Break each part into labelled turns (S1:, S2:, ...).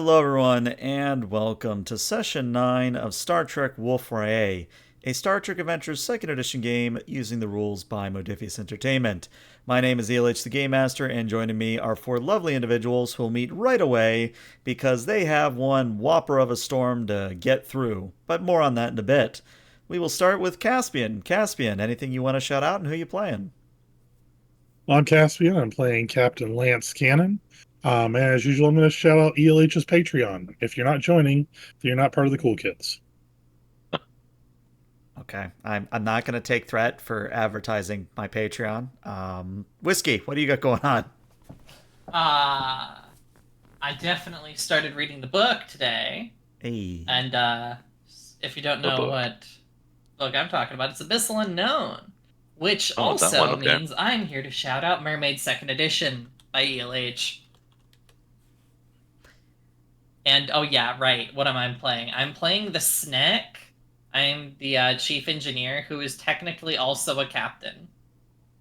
S1: Hello, everyone, and welcome to Session 9 of Star Trek Wolf-Rayet, a Star Trek Adventures 2nd Edition game using the rules by Modifius Entertainment. My name is ELH the Game Master, and joining me are four lovely individuals who will meet right away because they have one whopper of a storm to get through. But more on that in a bit. We will start with Caspian. Caspian, anything you want to shout out and who you playing?
S2: I'm Caspian. I'm playing Captain Lance Cannon. As usual, I'm going to shout out ELH's Patreon. If you're not joining, then you're not part of the cool kids.
S1: Okay, I'm not going to take threat for advertising my Patreon. Whiskey, what do you got going on?
S3: Uh, I definitely started reading the book today.
S1: Hey.
S3: And if you don't
S4: The
S3: know
S4: book.
S3: what book I'm talking about, it's Abyssal Unknown, which
S4: Oh, that one,
S3: also
S4: okay.
S3: means I'm here to shout out Mermaid Second Edition by ELH. And oh yeah, right. What am I playing? I'm playing the Snack. I'm the chief engineer who is technically also a captain.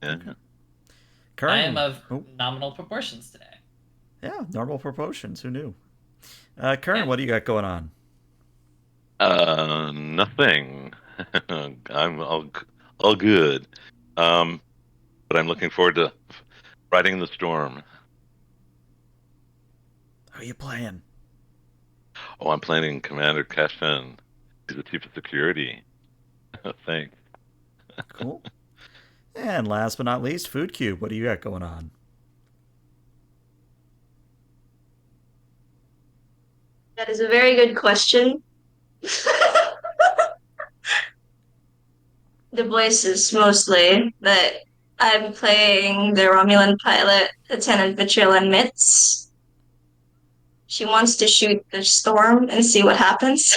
S4: Yeah.
S3: I am
S1: Kern.
S3: of
S1: Oh,
S3: nominal proportions today.
S1: yeah, normal proportions. Who knew? Kern,
S3: Yeah.
S1: what do you got going on?
S4: Nothing. I'm all good. Um, but I'm looking forward to riding the storm.
S1: Who are you playing?
S4: Oh, I'm planning Commander Cashin. He's the chief of security. Thanks.
S1: Cool. And last but not least, Food Cube. What do you got going on?
S5: That is a very good question. The voices mostly, but I'm playing the Romulan pilot, Lieutenant Vitriol Mitz. She wants to shoot the storm and see what happens.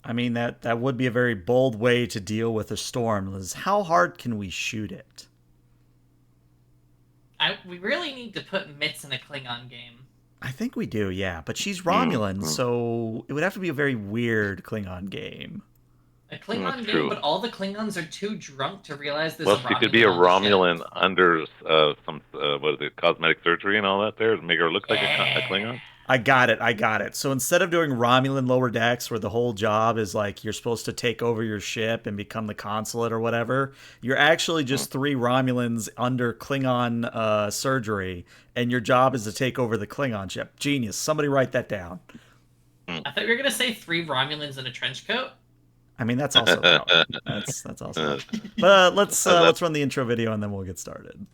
S1: I mean, that would be a very bold way to deal with a storm. Is how hard can we shoot it?
S3: We really need to put Mitz in a Klingon game.
S1: I think we do, yeah. But she's
S4: Mm,
S1: Romulan,
S4: mm,
S1: so it would have to be a very weird Klingon game.
S3: A Klingon
S4: that's
S3: game,
S4: true.
S3: but all the Klingons are too drunk to realize there's
S4: Well,
S3: a
S4: she could
S3: Romulan
S4: be a
S3: on the ship.
S4: Romulan under some what is it, cosmetic surgery and all that there to make her look like a
S3: Yeah.
S4: Klingon.
S1: I got it. So instead of doing Romulan lower decks, where the whole job is like you're supposed to take over your ship and become the consulate or whatever, you're actually
S4: Mm.
S1: just three Romulans under Klingon surgery, and your job is to take over the Klingon ship. Genius. Somebody write that down.
S4: Mm.
S3: I thought you were gonna say three Romulans in a trench coat.
S1: I mean, that's also valid. That's also
S4: Uh,
S1: valid. But let's
S4: that,
S1: let's run the intro video and then we'll get started.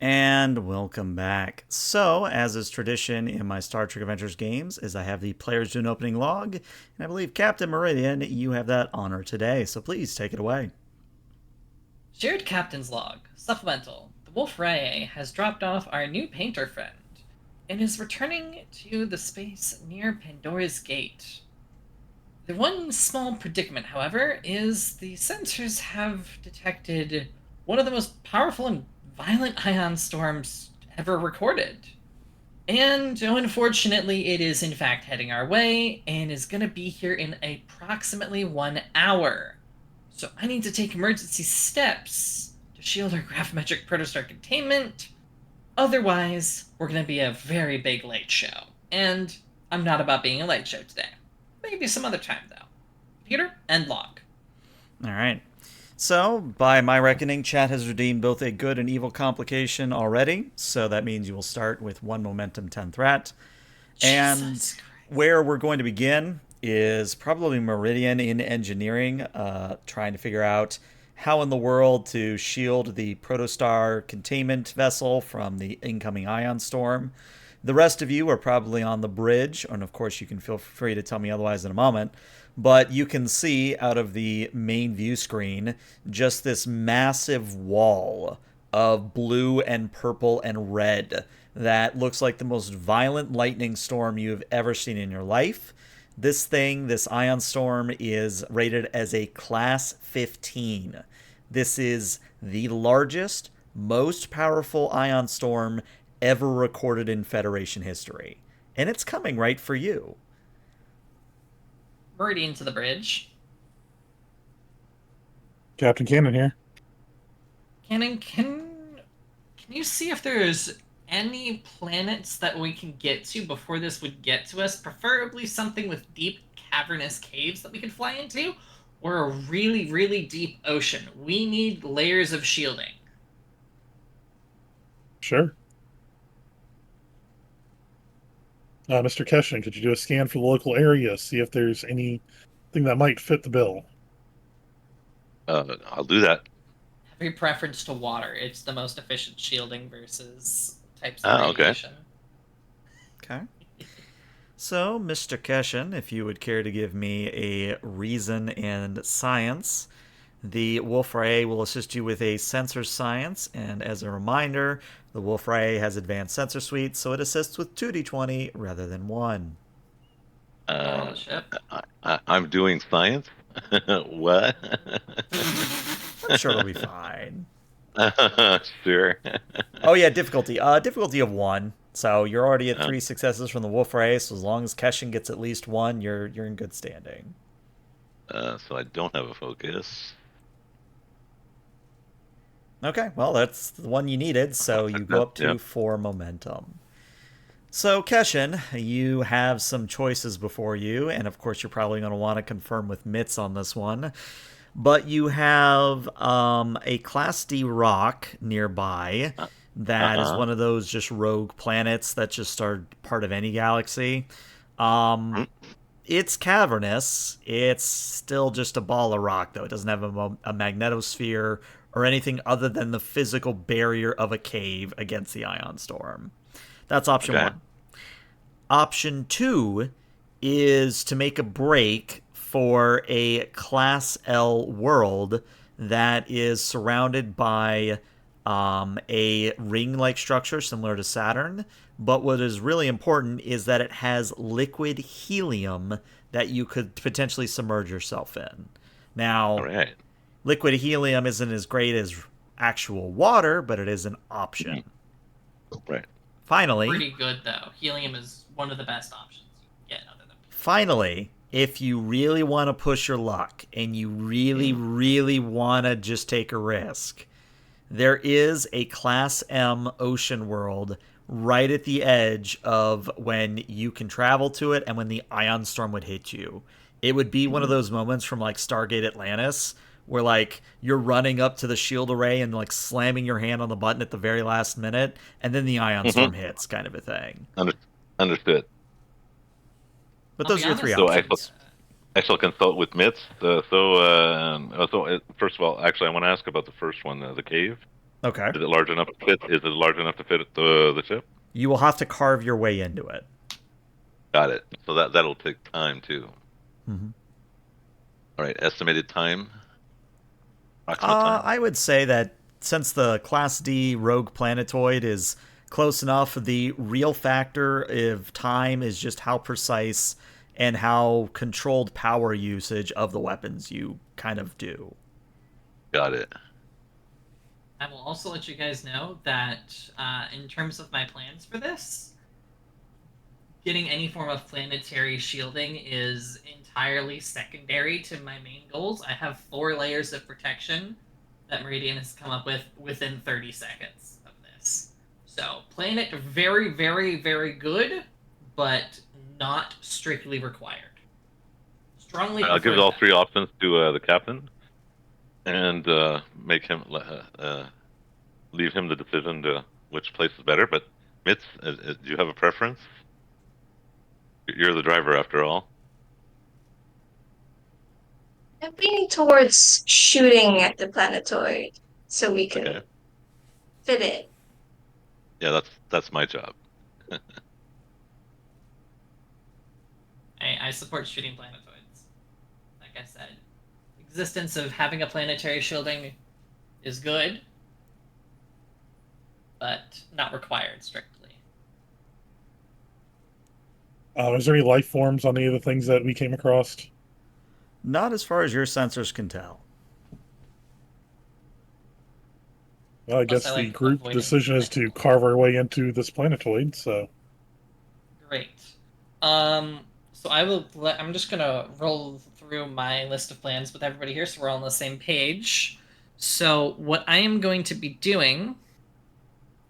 S1: And welcome back. So, as is tradition in my Star Trek Adventures games, is I have the players do an opening log, and I believe Captain Meridian, you have that honor today. So please take it away.
S3: Shared Captain's Log. Supplemental. The Wolf-Rayet has dropped off our new painter friend and is returning to the space near Pandora's Gate. The one small predicament, however, is the sensors have detected one of the most powerful and violent ion storms ever recorded. And unfortunately, it is in fact heading our way and is going to be here in approximately 1 hour. So I need to take emergency steps to shield our graphmetric protostar containment. Otherwise, we're going to be a very big late show. And I'm not about being a late show today. Maybe some other time, though. Computer, end log.
S1: All right. So, by my reckoning, chat has redeemed both a good and evil complication already. So that means you will start with 1 momentum, 10 threat. And
S3: Jesus Christ.
S1: where we're going to begin is probably Meridian in engineering, trying to figure out how in the world to shield the protostar containment vessel from the incoming ion storm. The rest of you are probably on the bridge, and of course you can feel free to tell me otherwise in a moment. But you can see out of the main view screen just this massive wall of blue and purple and red that looks like the most violent lightning storm you've ever seen in your life. This ion storm, is rated as a class 15. This is the largest, most powerful ion storm ever recorded in Federation history. And it's coming right for you.
S3: Meridian to the bridge.
S2: Captain Cannon here.
S3: Cannon, can you see if there's any planets that we can get to before this would get to us? Preferably something with deep cavernous caves that we could fly into, or a really, really deep ocean. We need layers of shielding.
S2: Sure. Mr. Keshin, could you do a scan for the local area, see if there's anything that might fit the bill?
S4: I'll do that.
S3: Have your preference to water. It's the most efficient shielding versus types of
S4: Okay.
S3: radiation.
S1: Okay. So, Mr. Keshin, if you would care to give me a reason and science, the Wolf-Rayet will assist you with a sensor science, and as a reminder, the Wolf-Rayet has advanced sensor suite, so it assists with 2d20 rather than 1.
S3: On the ship.
S4: I'm doing science. What?
S1: I'm sure it'll be fine.
S4: Sure.
S1: Oh yeah, difficulty. Difficulty of 1. So you're already at 3 successes from the Wolf-Rayet, so as long as Keshin gets at least 1, you're in good standing.
S4: So I don't have a focus.
S1: Okay, well, that's the one you needed, so you go up to
S4: Yep.
S1: 4 momentum. So, Keshin, you have some choices before you, and of course, you're probably going to want to confirm with Mitz on this one. But you have a Class D rock nearby that is one of those just rogue planets that just are part of any galaxy. It's cavernous. It's still just a ball of rock, though. It doesn't have a magnetosphere or anything other than the physical barrier of a cave against the ion storm. That's option
S4: Okay.
S1: 1. Option 2 is to make a break for a Class L world that is surrounded by a ring-like structure similar to Saturn. But what is really important is that it has liquid helium that you could potentially submerge yourself in. Now,
S4: All right.
S1: liquid helium isn't as great as actual water, but it is an option.
S4: Right.
S1: Finally,
S3: Pretty good though. Helium is one of the best options you can get other than.
S1: finally, if you really want to push your luck and you really, really want to just take a risk, there is a Class M ocean world right at the edge of when you can travel to it and when the ion storm would hit you. It would be one of those moments from like Stargate Atlantis where like you're running up to the shield array and like slamming your hand on the button at the very last minute and then the ion storm hits, kind of a thing.
S4: Understood.
S1: But
S3: I'll
S1: those
S3: be
S1: are your 3
S3: honest,
S1: options.
S4: I shall consult with Mitz. First of all, actually, I want to ask about the first one, the cave.
S1: Okay.
S4: Is it large enough to fit? Is it large enough to fit the ship?
S1: You will have to carve your way into it.
S4: Got it. So that'll take time too.
S1: Mm-hmm.
S4: All right. Estimated time. Approximate time.
S1: I would say that since the Class D rogue planetoid is close enough, the real factor of time is just how precise and how controlled power usage of the weapons you kind of do.
S4: Got it.
S3: I will also let you guys know that in terms of my plans for this, getting any form of planetary shielding is entirely secondary to my main goals. I have 4 layers of protection that Meridian has come up with within 30 seconds of this. So, playing it very, very, very good, but not strictly required. Strongly
S4: I'll give
S3: prefer
S4: all
S3: that.
S4: 3 options to the captain. and make him leave him the decision to which place is better. But Mitz, do you have a preference? You're the driver after all.
S5: I'm leaning towards shooting at the planetoid so we can
S4: Okay.
S5: fit it.
S4: Yeah, that's my job.
S3: I support shooting planetoids. Like I said, existence of having a planetary shielding is good, but not required strictly.
S2: Is there any life forms on any of the things that we came across?
S1: Not as far as your sensors can tell.
S2: Well, I
S3: Plus,
S2: guess
S3: I
S2: the
S3: like
S2: group
S3: avoiding
S2: decision is to
S3: technical.
S2: carve our way into this planetoid. So
S3: Great. So I'm just gonna roll through my list of plans with everybody here, so we're all on the same page. So what I am going to be doing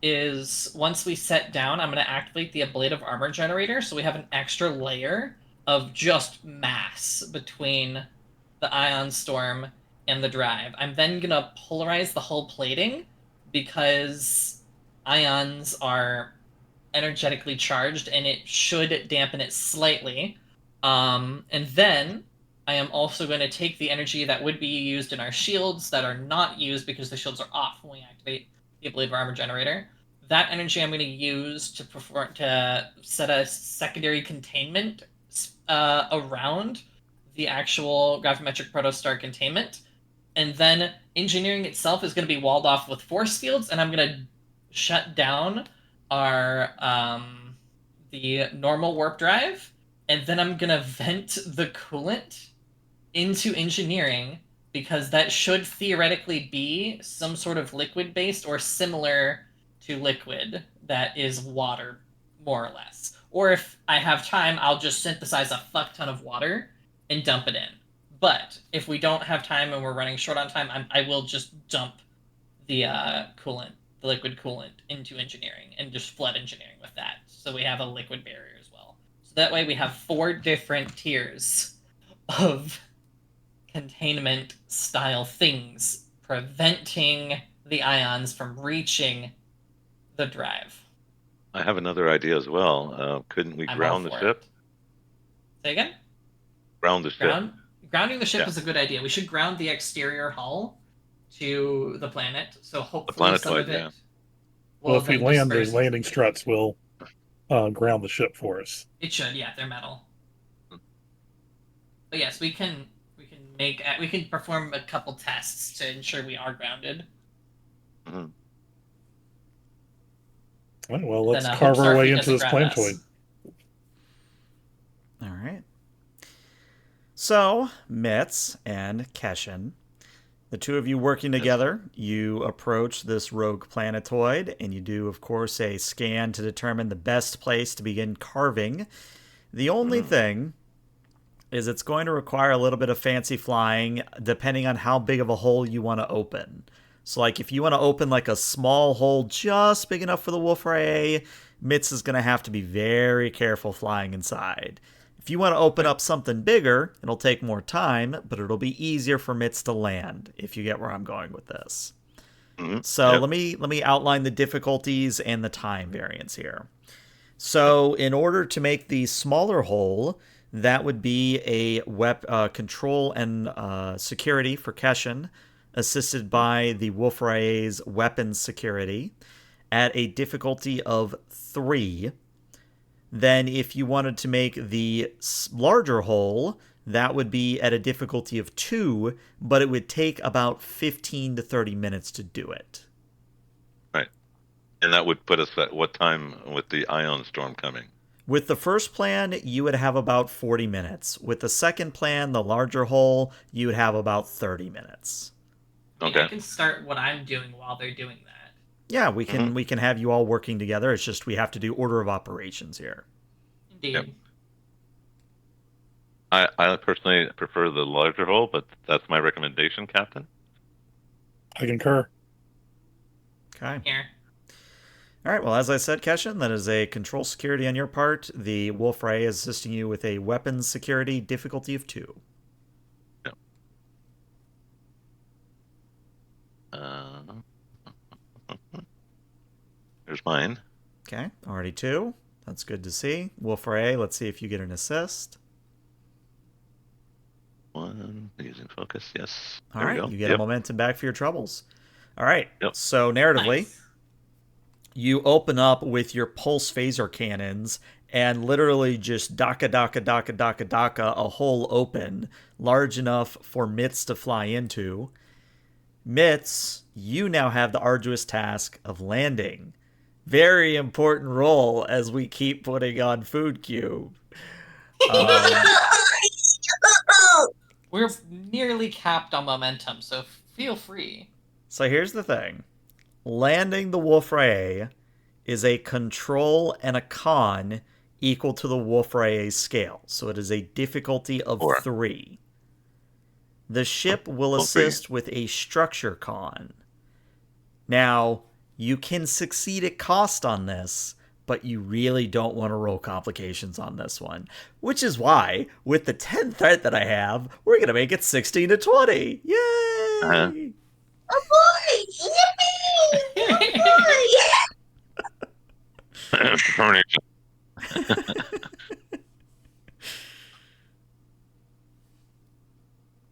S3: is once we set down, I'm going to activate the ablative armor generator, so we have an extra layer of just mass between the ion storm and the drive. I'm then going to polarize the hull plating because ions are energetically charged and it should dampen it slightly. And then I am also going to take the energy that would be used in our shields that are not used because the shields are off when we activate the ablative armor generator. That energy I'm going to use to set a secondary containment around the actual gravimetric protostar containment. And then engineering itself is going to be walled off with force fields, and I'm going to shut down our the normal warp drive, and then I'm going to vent the coolant into engineering because that should theoretically be some sort of liquid based or similar to liquid that is water, more or less. Or if I have time, I'll just synthesize a fuck ton of water and dump it in. But if we don't have time and we're running short on time, I will just dump the coolant, the liquid coolant, into engineering and just flood engineering with that. So we have a liquid barrier as well. So that way we have 4 different tiers of containment style things preventing the ions from reaching the drive.
S4: I have another idea as well. Couldn't we
S3: I'm all
S4: ground the
S3: for
S4: ship?
S3: it. Say again?
S4: Ground the ship.
S3: Grounding the ship
S4: Yeah.
S3: is a good idea. We should ground the exterior hull to the planet, so
S4: The
S3: hopefully some of
S4: planetoid,
S3: it
S4: yeah.
S2: well,
S3: will
S2: if we
S3: then
S2: land, the
S3: disperse.
S2: landing struts will ground the ship for us.
S3: It should, yeah, they're metal. But yes, we can perform a couple tests to ensure we are grounded.
S4: Mm-hmm.
S2: Right, well, let's
S3: Then
S2: carve
S3: hope
S2: our way
S3: Starfleet
S2: into
S3: doesn't
S2: this
S3: ground us.
S2: planetoid.
S1: All right. So, Mitz and Keshin, the two of you working together, you approach this rogue planetoid, and you do, of course, a scan to determine the best place to begin carving. The only thing is it's going to require a little bit of fancy flying depending on how big of a hole you want to open. So, like, if you want to open, like, a small hole just big enough for the Wolf-Rayet, Mitz is going to have to be very careful flying inside. If you want to open up something bigger, it'll take more time, but it'll be easier for Mitz to land, if you get where I'm going with this.
S4: Mm-hmm.
S1: So
S4: Yep.
S1: let me outline the difficulties and the time variance here. So in order to make the smaller hole, that would be a control and security for Keshin, assisted by the Wolf-Rayet's weapons security, at a difficulty of 3. Then if you wanted to make the larger hole, that would be at a difficulty of 2, but it would take about 15 to 30 minutes to do it.
S4: Right. And that would put us at what time with the ion storm coming?
S1: With the first plan, you would have about 40 minutes. With the second plan, the larger hole, you would have about 30 minutes.
S3: Okay. I
S4: Okay.
S3: can start what I'm doing while they're doing that.
S1: Yeah, we can have you all working together. It's just we have to do order of operations here.
S3: Indeed.
S4: Yep. I personally prefer the larger hole, but that's my recommendation, Captain.
S2: I concur.
S1: Okay.
S3: Here.
S1: All right, well, as I said, Keshin, that is a control security on your part. The Wolf-Rayet is assisting you with a weapons security difficulty of 2.
S4: Yep. There's mine.
S1: Okay, already 2. That's good to see. Wolf-Rayet, let's see if you get an assist.
S4: 1 using focus. Yes.
S1: All
S4: There
S1: right,
S4: we go.
S1: you get a momentum back for your troubles. All right,
S4: Yep.
S1: so narratively,
S3: Nice.
S1: you open up with your pulse phaser cannons and literally just daka a hole open large enough for Mitz to fly into. Mitz, you now have the arduous task of landing. Very important role as we keep putting on Food Cube.
S3: We're nearly capped on momentum, so feel free.
S1: So here's the thing. Landing the Wolf-Rayet is a control and a con equal to the Wolf-Rayet scale. So it is a difficulty of
S4: 4.
S1: 3. The ship will
S4: Oh, 3.
S1: assist with a structure con. Now, you can succeed at cost on this, but you really don't want to roll complications on this one. Which is why, with the 10 threat that I have, we're going to make it 16 to 20. Yay!
S4: Uh-huh.
S5: Oh boy! Yippee! Oh boy!
S4: Determination.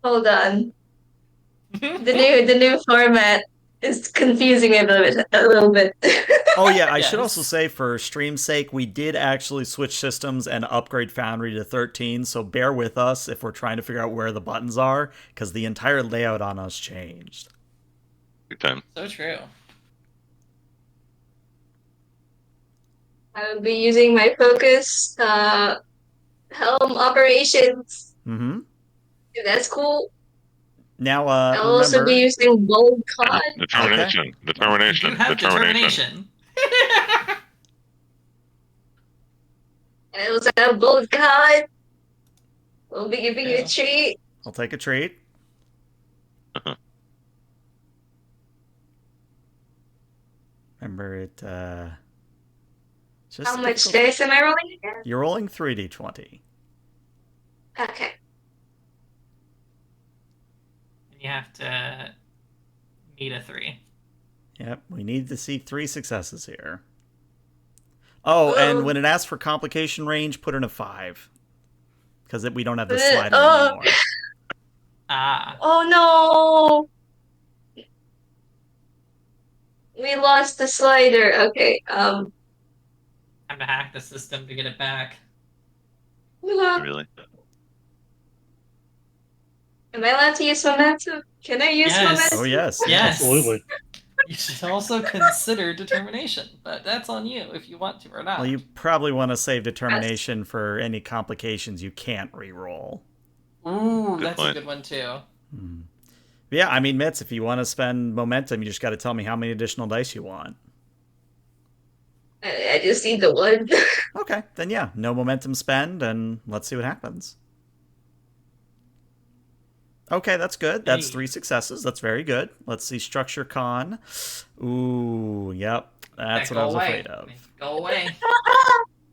S5: Hold on. The new format is confusing me a little bit.
S1: Oh yeah, I should
S3: Yes.
S1: also say for stream's sake, we did actually switch systems and upgrade Foundry to 13, so bear with us if we're trying to figure out where the buttons are, because the entire layout on us changed.
S4: Big time.
S3: So true.
S5: I will be using my focus helm operations.
S1: Mm-hmm.
S5: If that's cool.
S1: Now,
S5: I'll also be
S1: remember,
S5: using bold cod.
S4: Determination.
S3: You
S4: Determination.
S3: have
S4: Determination.
S3: determination.
S5: I also have bold cod. We'll be giving you
S3: Yeah.
S5: a treat.
S1: I'll take a treat. Remember it, just
S5: How
S1: a
S5: much
S1: difficult-
S5: dice am I rolling again?
S1: You're rolling 3d20.
S5: Okay.
S3: You have to meet a 3.
S1: Yep, we need to see 3 successes here. Oh, and when it asks for complication range, put in a 5. Because we don't have the slider anymore.
S3: Ah.
S5: Oh no! We lost the slider. Okay.
S3: Time to hack the system to get it back.
S4: Really?
S5: Am I allowed to use momentum? Can I use
S3: Yes.
S5: momentum?
S1: Oh, yes.
S3: Yes.
S2: Absolutely.
S3: You should also consider determination, but that's on you if you want to or not.
S1: Well, you probably want to save determination for any complications you can't re-roll.
S3: Ooh,
S4: Good
S3: that's
S4: point.
S3: a good one too.
S1: Yeah, I mean, Mitz, if you want to spend momentum, you just got to tell me how many additional dice you want.
S5: I just need the one.
S1: Okay, then yeah, no momentum spend, and let's see what happens. Okay, that's good. That's
S3: Hey.
S1: 3 successes. That's very good. Let's see structure con. Ooh, yep. That's what I was afraid of.
S3: Go away.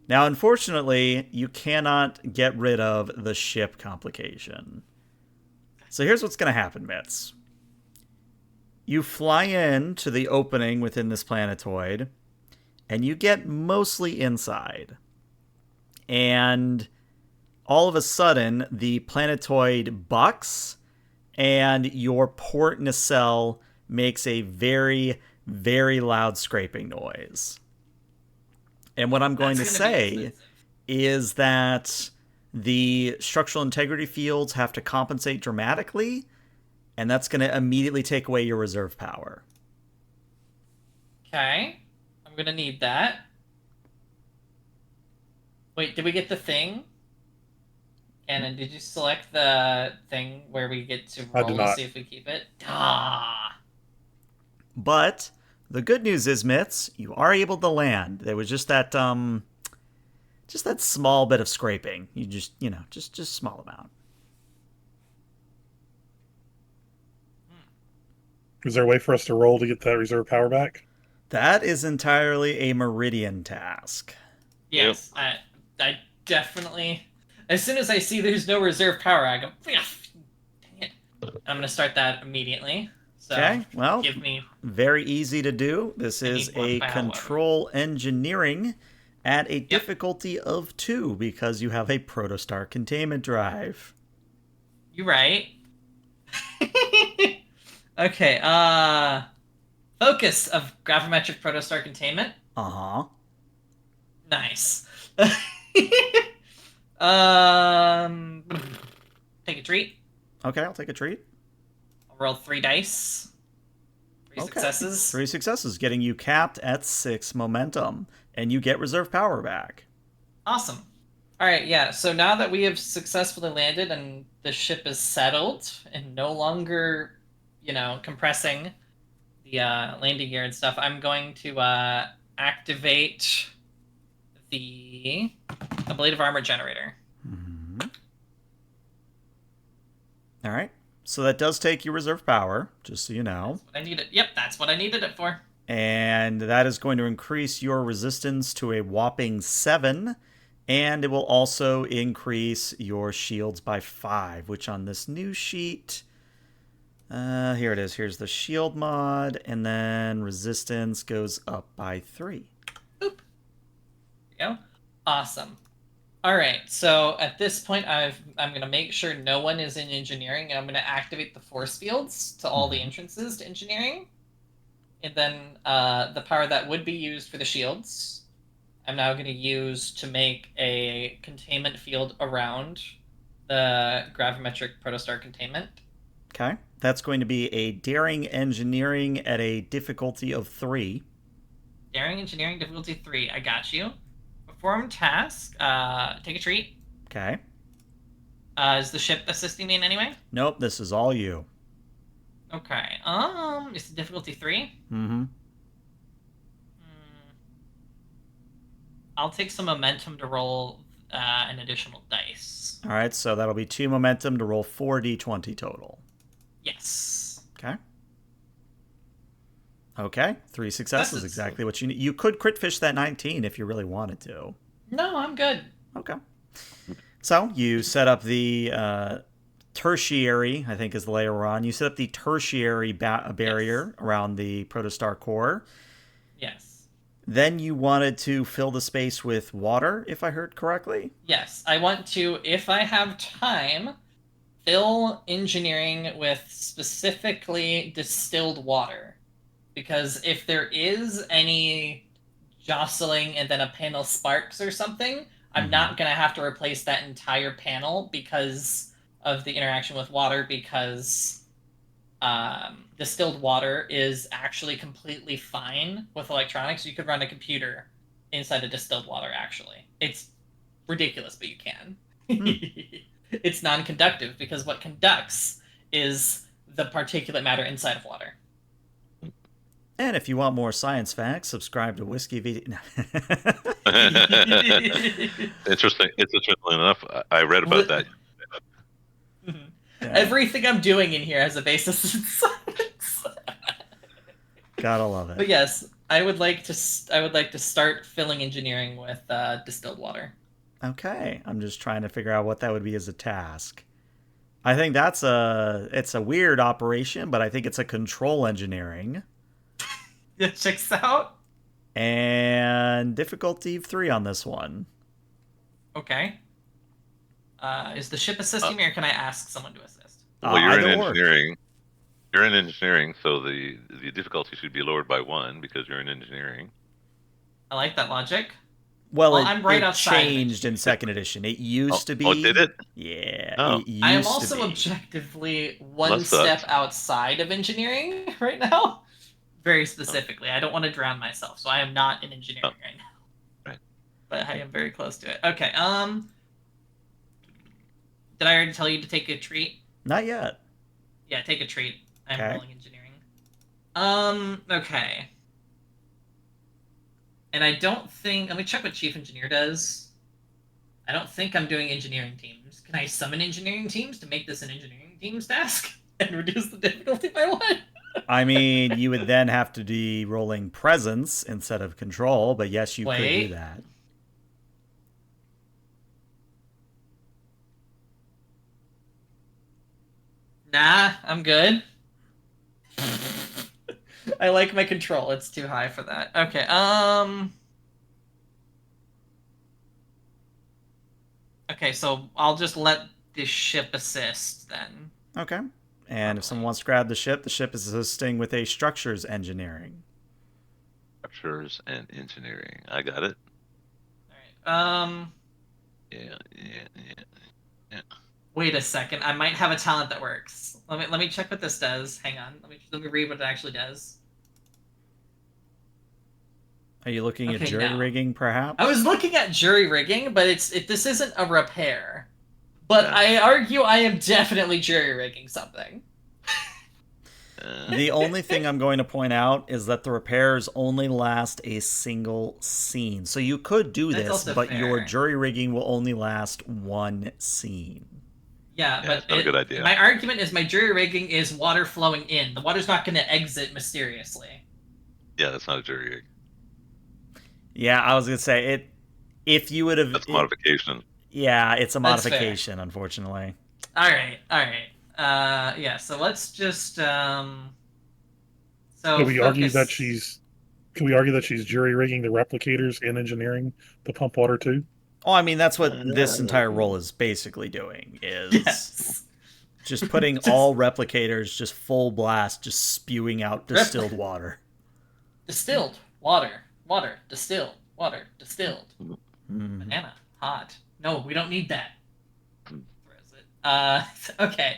S1: Now, unfortunately, you cannot get rid of the ship complication. So here's what's going to happen, Mitz. You fly in to the opening within this planetoid, and you get mostly inside. And all of a sudden, the planetoid bucks, and your port nacelle makes a very, very loud scraping noise. And what I'm going to
S3: That's gonna be
S1: say
S3: expensive.
S1: is that the structural integrity fields have to compensate dramatically, and that's going to immediately take away your reserve power.
S3: Okay. I'm gonna need that. Wait, did we get the thing? Cannon, did you select the thing where we get to
S2: I
S3: roll
S2: did
S3: to
S2: not.
S3: see if we keep it? Ah.
S1: But the good news is, Mitz, you are able to land. There was just that small bit of scraping. You just small amount.
S2: Is there a way for us to roll to get that reserve power back?
S1: That is entirely a Meridian task.
S3: Yes, I definitely. As soon as I see there's no reserve power, I go, "Yeah, dang it." I'm gonna start that immediately. So
S1: Okay, well,
S3: give me.
S1: very easy to do. This
S3: I
S1: is
S3: need one
S1: a
S3: file,
S1: control engineering at a
S3: Yep.
S1: difficulty of 2 because you have a protostar containment drive.
S3: You right. Okay. Focus of gravimetric protostar containment.
S1: Uh-huh.
S3: Nice. um, take a treat.
S1: Okay, I'll take a treat.
S3: I'll roll 3 dice. 3
S1: Okay.
S3: successes.
S1: 3 successes, getting you capped at 6 momentum, and you get reserve power back.
S3: Awesome. All right, yeah. So now that we have successfully landed and the ship is settled and no longer, compressing the landing gear and stuff, I'm going to activate the ablative armor generator.
S1: Mm-hmm. All right. So that does take your reserve power, just so you know.
S3: That's what I needed. Yep, that's what I needed it for.
S1: And that is going to increase your resistance to a whopping 7. And it will also increase your shields by 5, which on this new sheet... here it is. Here's the shield mod. And then resistance goes up by 3.
S3: Boop. There we go. Awesome. All right, so at this point, I'm going to make sure no one is in engineering, and I'm going to activate the force fields to all the entrances to engineering. And then the power that would be used for the shields, I'm now going to use to make a containment field around the gravimetric protostar containment.
S1: Okay. That's going to be a daring engineering at a difficulty of 3.
S3: Daring engineering difficulty 3, I got you. Perform task, take a treat.
S1: Okay.
S3: Is the ship assisting me in any way?
S1: Nope, this is all you.
S3: Okay. It's difficulty 3.
S1: Mm-hmm.
S3: I'll take some momentum to roll an additional dice.
S1: All right, so that'll be 2 momentum to roll 4d20 total.
S3: Yes.
S1: Okay. Okay, 3 successes, exactly what you need. You could crit fish that 19 if you really wanted to.
S3: No, I'm good.
S1: Okay. So you set up the tertiary, I think is the layer we're on. You set up the tertiary barrier around the protostar core.
S3: Yes.
S1: Then you wanted to fill the space with water, if I heard correctly?
S3: Yes, I want to, if I have time, fill engineering with specifically distilled water. Because if there is any jostling and then a panel sparks or something, I'm not going to have to replace that entire panel because of the interaction with water, because distilled water is actually completely fine with electronics. You could run a computer inside of distilled water, actually. It's ridiculous, but you can. It's non-conductive because what conducts is the particulate matter inside of water.
S1: And if you want more science facts, subscribe to Whiskey
S4: Interesting. Interestingly enough, I read about that.
S1: Yeah.
S3: Everything I'm doing in here has a basis in science.
S1: Gotta love it.
S3: But yes, I would like to start filling engineering with distilled water.
S1: Okay, I'm just trying to figure out what that would be as a task. I think it's a weird operation, but I think it's a control engineering.
S3: It checks out.
S1: And difficulty 3 on this one.
S3: Okay. Is the ship assisting me, or can I ask someone to assist?
S4: Well, you're in
S1: Either or.
S4: engineering. You're in engineering, so the difficulty should be lowered by 1 because you're in engineering.
S3: I like that logic.
S1: Well,
S3: I'm right
S1: it
S3: outside of
S1: changed in
S3: engineering.
S1: 2nd edition. It used to be...
S4: Oh, did it?
S1: Yeah,
S4: Oh.
S1: it used
S3: I am
S1: to
S3: also
S1: be.
S3: objectively one
S4: Well, that
S3: step
S4: sucks.
S3: outside of engineering right now. Very specifically. I don't want to drown myself, so I am not in engineering right now.
S4: Right.
S3: But I am very close to it. Okay, did I already tell you to take a treat?
S1: Not yet.
S3: Yeah, take a treat. I'm
S1: Okay.
S3: rolling engineering. Okay. And I don't think... Let me check what Chief Engineer does. I don't think I'm doing engineering teams. Can I summon engineering teams to make this an engineering teams task? And reduce the difficulty by 1?
S1: I mean, you would then have to be rolling presence instead of control, but yes, you could do that.
S3: Nah, I'm good. I like my control. It's too high for that. Okay. Okay, so I'll just let the ship assist then.
S1: Okay. And if someone wants to grab the ship is assisting with a structures engineering.
S4: Structures and engineering. I got it.
S3: All right.
S4: Yeah.
S3: Wait a second. I might have a talent that works. Let me check what this does. Hang on. Let me read what it actually does.
S1: Are you looking at
S3: Okay,
S1: jury
S3: now.
S1: rigging, perhaps?
S3: I was looking at jury rigging, but this isn't a repair. But
S4: Yeah.
S3: I argue I am definitely jury rigging something.
S1: The only thing I'm going to point out is that the repairs only last a single scene. So you could do
S3: That's
S1: this,
S3: also
S1: but your
S3: fair.
S1: jury rigging will only last one scene.
S3: Yeah, but
S4: it's not a good idea.
S3: My argument is my jury rigging is water flowing in. The water's not going to exit mysteriously.
S4: Yeah, that's not a jury rig.
S1: Yeah, I was going to say it. If you would have,
S4: That's a modification.
S1: Yeah, it's a
S3: That's
S1: modification,
S3: fair.
S1: unfortunately.
S3: All right. Yeah. So let's just. So
S2: Can we argue that
S3: focus.
S2: Can we argue that she's jury rigging the replicators and engineering the pump water too?
S1: Oh, I mean, that's what this entire role is basically doing, is
S3: Yes.
S1: just putting all replicators just full blast, just spewing out distilled water.
S3: Distilled water, distilled water, distilled.
S1: Mm.
S3: Banana, hot. No, we don't need that. Where is it? Okay.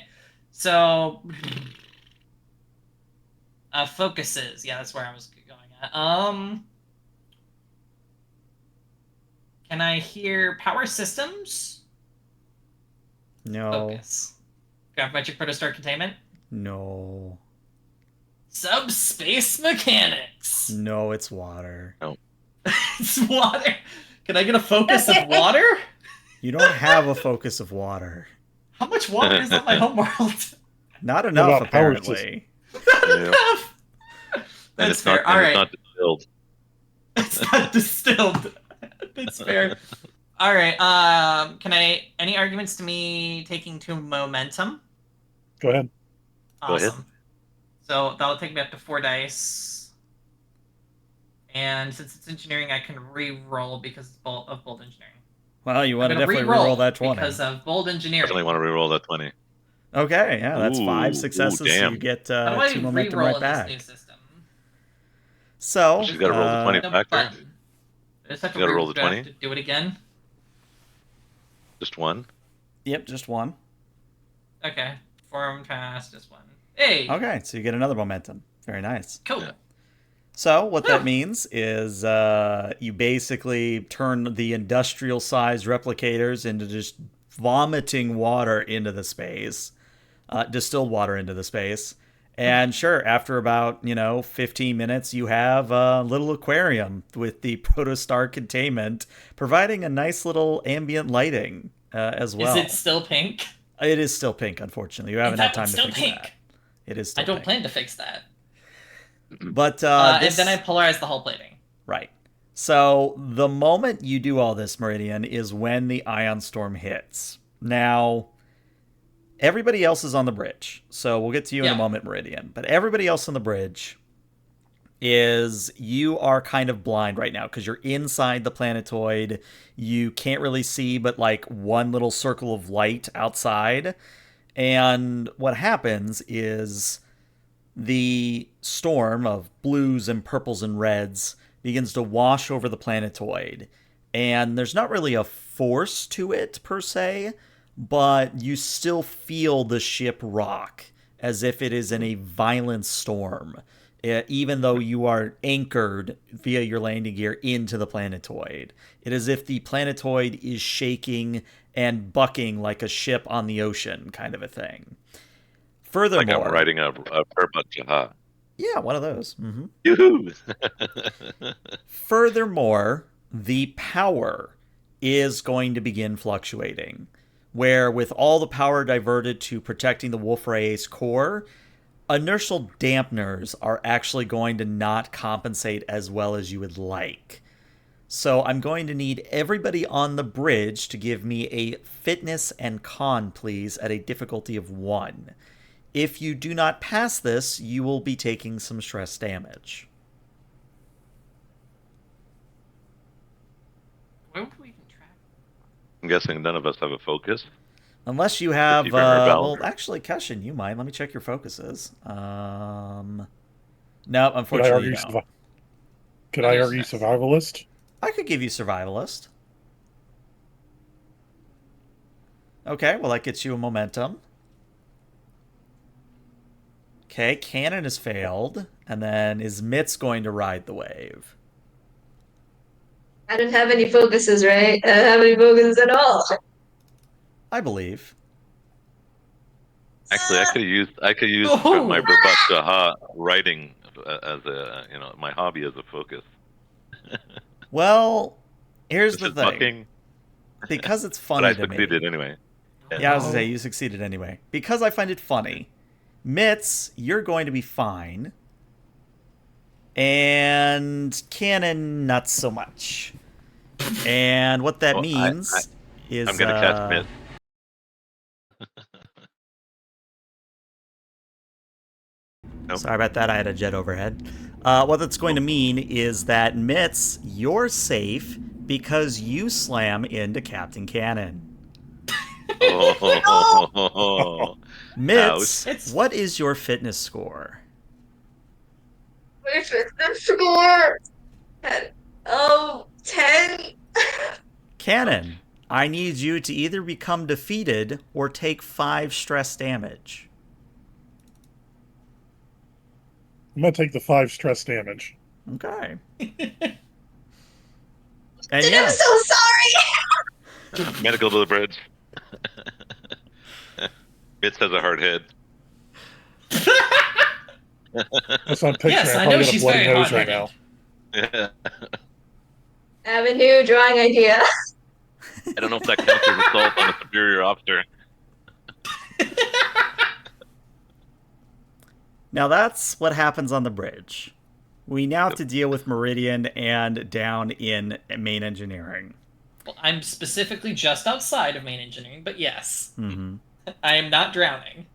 S3: So, focuses. Yeah, that's where I was going at. Can I hear power systems?
S1: No.
S3: Focus. Gravimetric protostar containment?
S1: No.
S3: Subspace mechanics.
S1: No, it's water.
S4: No.
S3: It's water. Can I get a focus of water?
S1: You don't have a focus of water.
S3: How much water is on my homeworld?
S1: Not enough,
S2: about power
S1: apparently.
S4: Yeah.
S3: That's fair. All right.
S4: It's not distilled.
S3: It's not distilled. That's fair. All right. Can I? Any arguments to me taking to momentum?
S2: Go ahead.
S3: Awesome.
S4: Go ahead.
S3: So that'll take me up to 4 dice. And since it's engineering, I can re-roll because of bold engineering.
S1: Well, you want to
S3: I'm gonna
S1: definitely
S3: re-roll
S1: reroll that 20.
S3: because of bold engineering.
S4: Definitely want to reroll that 20.
S1: Okay, yeah, that's 5 successes, so
S4: damn.
S1: you get
S3: How do I
S1: 2 momentum
S3: re-roll
S1: right
S3: in
S1: back.
S3: this new system?
S1: So,
S4: She's got to roll the 20
S3: No
S4: factor.
S3: button. I just have to
S4: You gotta roll the
S3: do I have
S4: 20?
S3: to do it again.
S4: Just one.
S1: Yep, just 1.
S3: Okay. Form task, just 1. Hey.
S1: Okay, so you get another momentum. Very nice.
S3: Cool.
S4: Yeah.
S1: So what that means is you basically turn the industrial-sized replicators into just vomiting water into the space, distilled water into the space. And sure, after about 15 minutes, you have a little aquarium with the protostar containment, providing a nice little ambient lighting as well.
S3: Is it still pink?
S1: It is still pink, unfortunately. You haven't had time to fix that. It is still
S3: I don't
S1: pink.
S3: plan to fix that.
S1: But
S3: And then I polarize the hull plating.
S1: Right. So the moment you do all this, Meridian, is when the ion storm hits. Now, everybody else is on the bridge. So we'll get to you in a moment, Meridian. But everybody else on the bridge you are kind of blind right now because you're inside the planetoid. You can't really see but like one little circle of light outside. And what happens is the storm of blues and purples and reds begins to wash over the planetoid. And there's not really a force to it, per se, but you still feel the ship rock as if it is in a violent storm, even though you are anchored via your landing gear into the planetoid. It is as if the planetoid is shaking and bucking like a ship on the ocean, kind of a thing. Furthermore,
S4: like I'm riding a Perbat Jaha.
S1: Yeah, one of those. Mm-hmm.
S4: Yoo-hoo!
S1: Furthermore, the power is going to begin fluctuating, where with all the power diverted to protecting the Wolf-Rayet's core, inertial dampeners are actually going to not compensate as well as you would like. So I'm going to need everybody on the bridge to give me a fitness and con, please, at a difficulty of 1. If you do not pass this, you will be taking some stress damage.
S3: Where would we even track?
S4: I'm guessing none of us have a focus.
S1: Unless you have,
S4: keeping our
S1: well,
S4: valor.
S1: actually, Keshin, you might. Let me check your focuses. No,
S2: Could I
S1: unfortunately you
S2: argue,
S1: don't.
S2: could I argue survivalist?
S1: I could give you survivalist. Okay, well that gets you a momentum. Okay, cannon has failed, and then is Mitz going to ride the wave?
S5: I don't have any focuses, right? I don't have any focuses at all.
S1: I believe.
S4: Actually, I could use
S3: Oh!
S4: my Berbat writing as a my hobby as a focus.
S1: Well, here's
S4: This
S1: the
S4: is
S1: thing.
S4: mucking,
S1: Because it's
S4: but
S1: funny
S4: I
S1: to me.
S4: succeeded anyway.
S1: Yeah, I was going to say, you succeeded anyway. Because I find it funny. Mitz, you're going to be fine. And Cannon, not so much. And what that
S4: Well,
S1: means is...
S4: I'm going to cast Miss. Nope.
S1: Sorry about that, I had a jet overhead. What that's going to mean is that Mitz, you're safe because you slam into Captain Cannon.
S4: Oh.
S1: Mitz, what is your fitness score?
S5: My fitness score? 10.
S1: Cannon, I need you to either become defeated or take 5 stress damage.
S2: I'm going to take the 5 stress damage.
S1: Okay. And
S5: Dude,
S1: yeah,
S5: I'm so sorry.
S4: Medical to the bridge. Mitz has a hard head.
S2: That's on picture.
S3: Yes, I
S2: probably
S3: know
S2: got a
S3: she's
S2: bloody
S3: very
S2: nose right
S3: hard-headed.
S2: now.
S4: Yeah.
S5: I have a new drawing idea.
S4: I don't know if that counts as assault on a superior officer.
S1: now that's what happens on the bridge. We now have to deal with Meridian and down in main engineering.
S3: Well, I'm specifically just outside of main engineering, but yes.
S1: Mm-hmm.
S3: I am not drowning.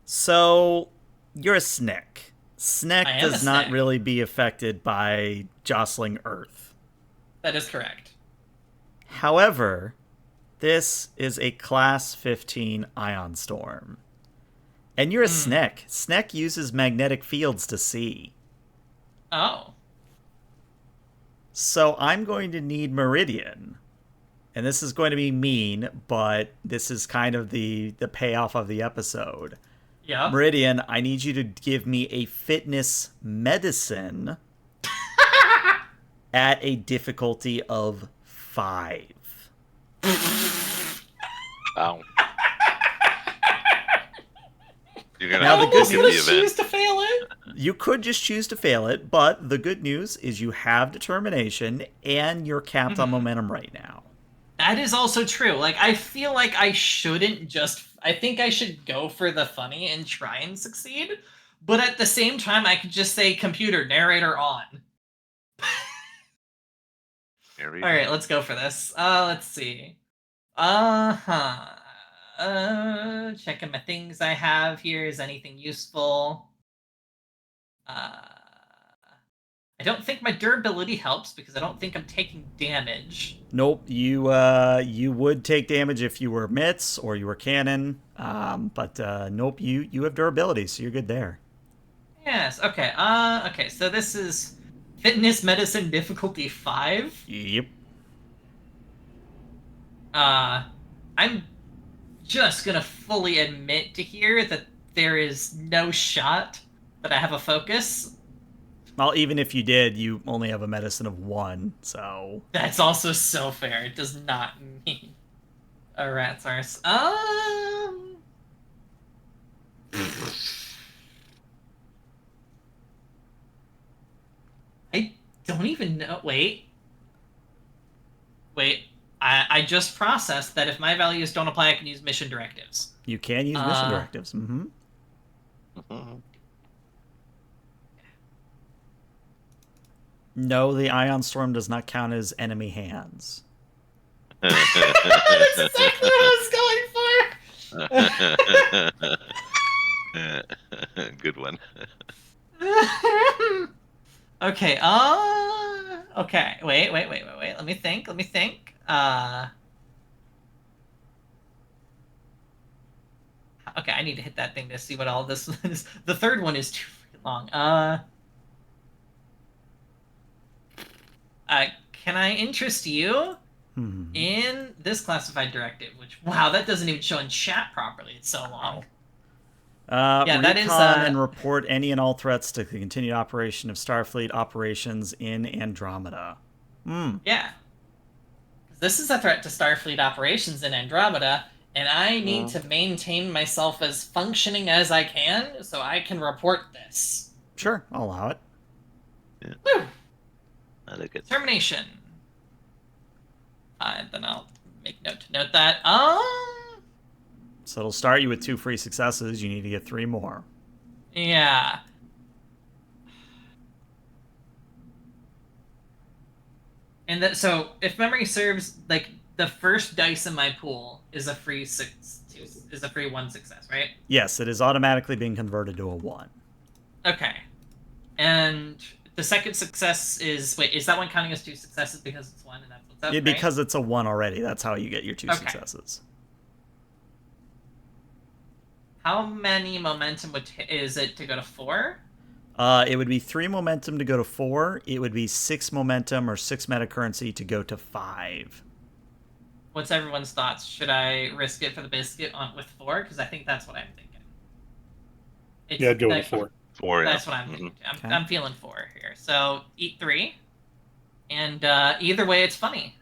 S1: So, you're a Snick. Snick
S3: I am
S1: does
S3: a
S1: not
S3: Snick.
S1: really be affected by jostling Earth.
S3: That is correct.
S1: However, this is a Class 15 ion storm. And you're a Snick. Snick uses magnetic fields to see.
S3: Oh.
S1: So I'm going to need Meridian. And this is going to be mean, but this is kind of the payoff of the episode.
S3: Yeah.
S1: Meridian, I need you to give me a fitness medicine at a difficulty of 5.
S4: Ow. You're gonna
S1: Now,
S4: have
S1: the
S4: to
S1: good
S4: look at
S1: news-
S4: the
S3: choose
S4: event.
S3: to fail it.
S1: You could just choose to fail it, but the good news is you have determination and you're capped on momentum right now.
S3: That is also true. Like, I feel like I shouldn't just... I think I should go for the funny and try and succeed. But at the same time, I could just say, computer, narrator on. Alright, let's go for this. Let's see. Checking my things I have here. Is anything useful? I don't think my durability helps because I don't think I'm taking damage.
S1: Nope, you would take damage if you were Mitz or you were Cannon, but nope, you have durability, so you're good there.
S3: Yes, okay. Okay, so this is fitness medicine difficulty 5.
S1: Yep.
S3: I'm just gonna fully admit to here that there is no shot that I have a focus.
S1: Well, even if you did, you only have a medicine of 1, so...
S3: That's also so fair. It does not mean a rat's arse. I don't even know. Wait. I just processed that if my values don't apply, I can use mission directives.
S1: You can use mission directives. Mm-hmm. No, the Ion Storm does not count as enemy hands.
S3: That's exactly what I was going for!
S4: Good one.
S3: Okay. Okay. Wait. Let me think. Okay, I need to hit that thing to see what all this is. The third one is too freaking long. Can I interest you in this classified directive? Which, wow, that doesn't even show in chat properly. It's so long. Yeah, that is,
S1: recon and report any and all threats to the continued operation of Starfleet operations in Andromeda.
S3: Yeah. This is a threat to Starfleet operations in Andromeda, and I need to maintain myself as functioning as I can so I can report this.
S1: Sure, I'll allow it.
S4: Yeah.
S3: Woo!
S4: I like it.
S3: Termination. Then I'll make note to note that.
S1: So it'll start you with 2 free successes. You need to get 3 more.
S3: Yeah. And that, so if memory serves, like the first dice in my pool is a free 1 success, right?
S1: Yes, it is automatically being converted to a 1.
S3: Okay. And the second success is, wait, is that one counting as 2 successes because it's 1 and that's what's up?
S1: Yeah,
S3: right?
S1: because it's a 1 already. That's how you get your 2
S3: Okay.
S1: successes.
S3: How many momentum is it to go to 4?
S1: It would be 3 momentum to go to 4. It would be 6 momentum or 6 meta currency to go to 5.
S3: What's everyone's thoughts? Should I risk it for the biscuit with 4? Because I think that's what I'm thinking.
S2: Yeah, I'd go with 4.
S4: 4, yeah.
S3: That's what I'm thinking.
S1: Okay.
S3: I'm feeling 4 here. So eat 3, and either way, it's funny.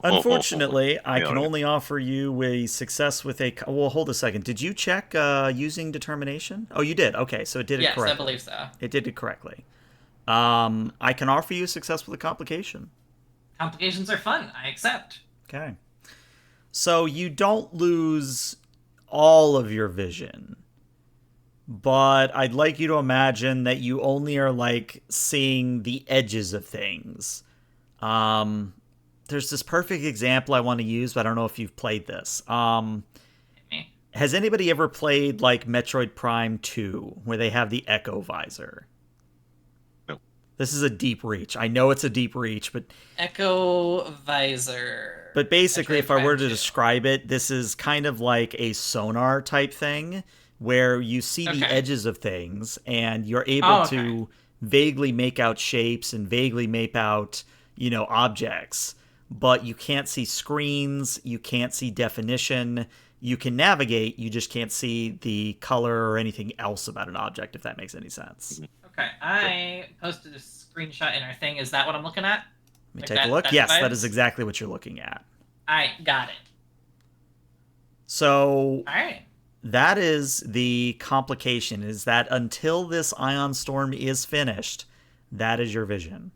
S1: Unfortunately, I can only offer you a success with a... Well, hold a second. Did you check using determination? Oh, you did. Okay, so it did it correctly.
S3: Yes, I believe so.
S1: It did it correctly. I can offer you a success with a complication.
S3: Complications are fun. I accept.
S1: Okay. So you don't lose all of your vision, but I'd like you to imagine that you only are, like, seeing the edges of things. There's this perfect example I want to use, but I don't know if you've played this. Has anybody ever played, like, Metroid Prime 2, where they have the Echo Visor?
S4: No.
S1: This is a deep reach. I know it's a deep reach, but...
S3: Echo Visor.
S1: But basically,
S3: Metroid
S1: if I were
S3: Prime
S1: to
S3: 2.
S1: describe it, this is kind of like a sonar type thing, where you see the edges of things, and you're able to vaguely make out shapes and vaguely make out, you know, objects. But you can't see screens, you can't see definition, you can navigate, you just can't see the color or anything else about an object, if that makes any sense.
S3: Okay, I posted a screenshot in our thing. Is that what I'm looking at?
S1: Let me take a look. Yes, that is exactly what you're looking at.
S3: I got it.
S1: So,
S3: Alright.
S1: that is the complication, is that until this ion storm is finished, that is your vision.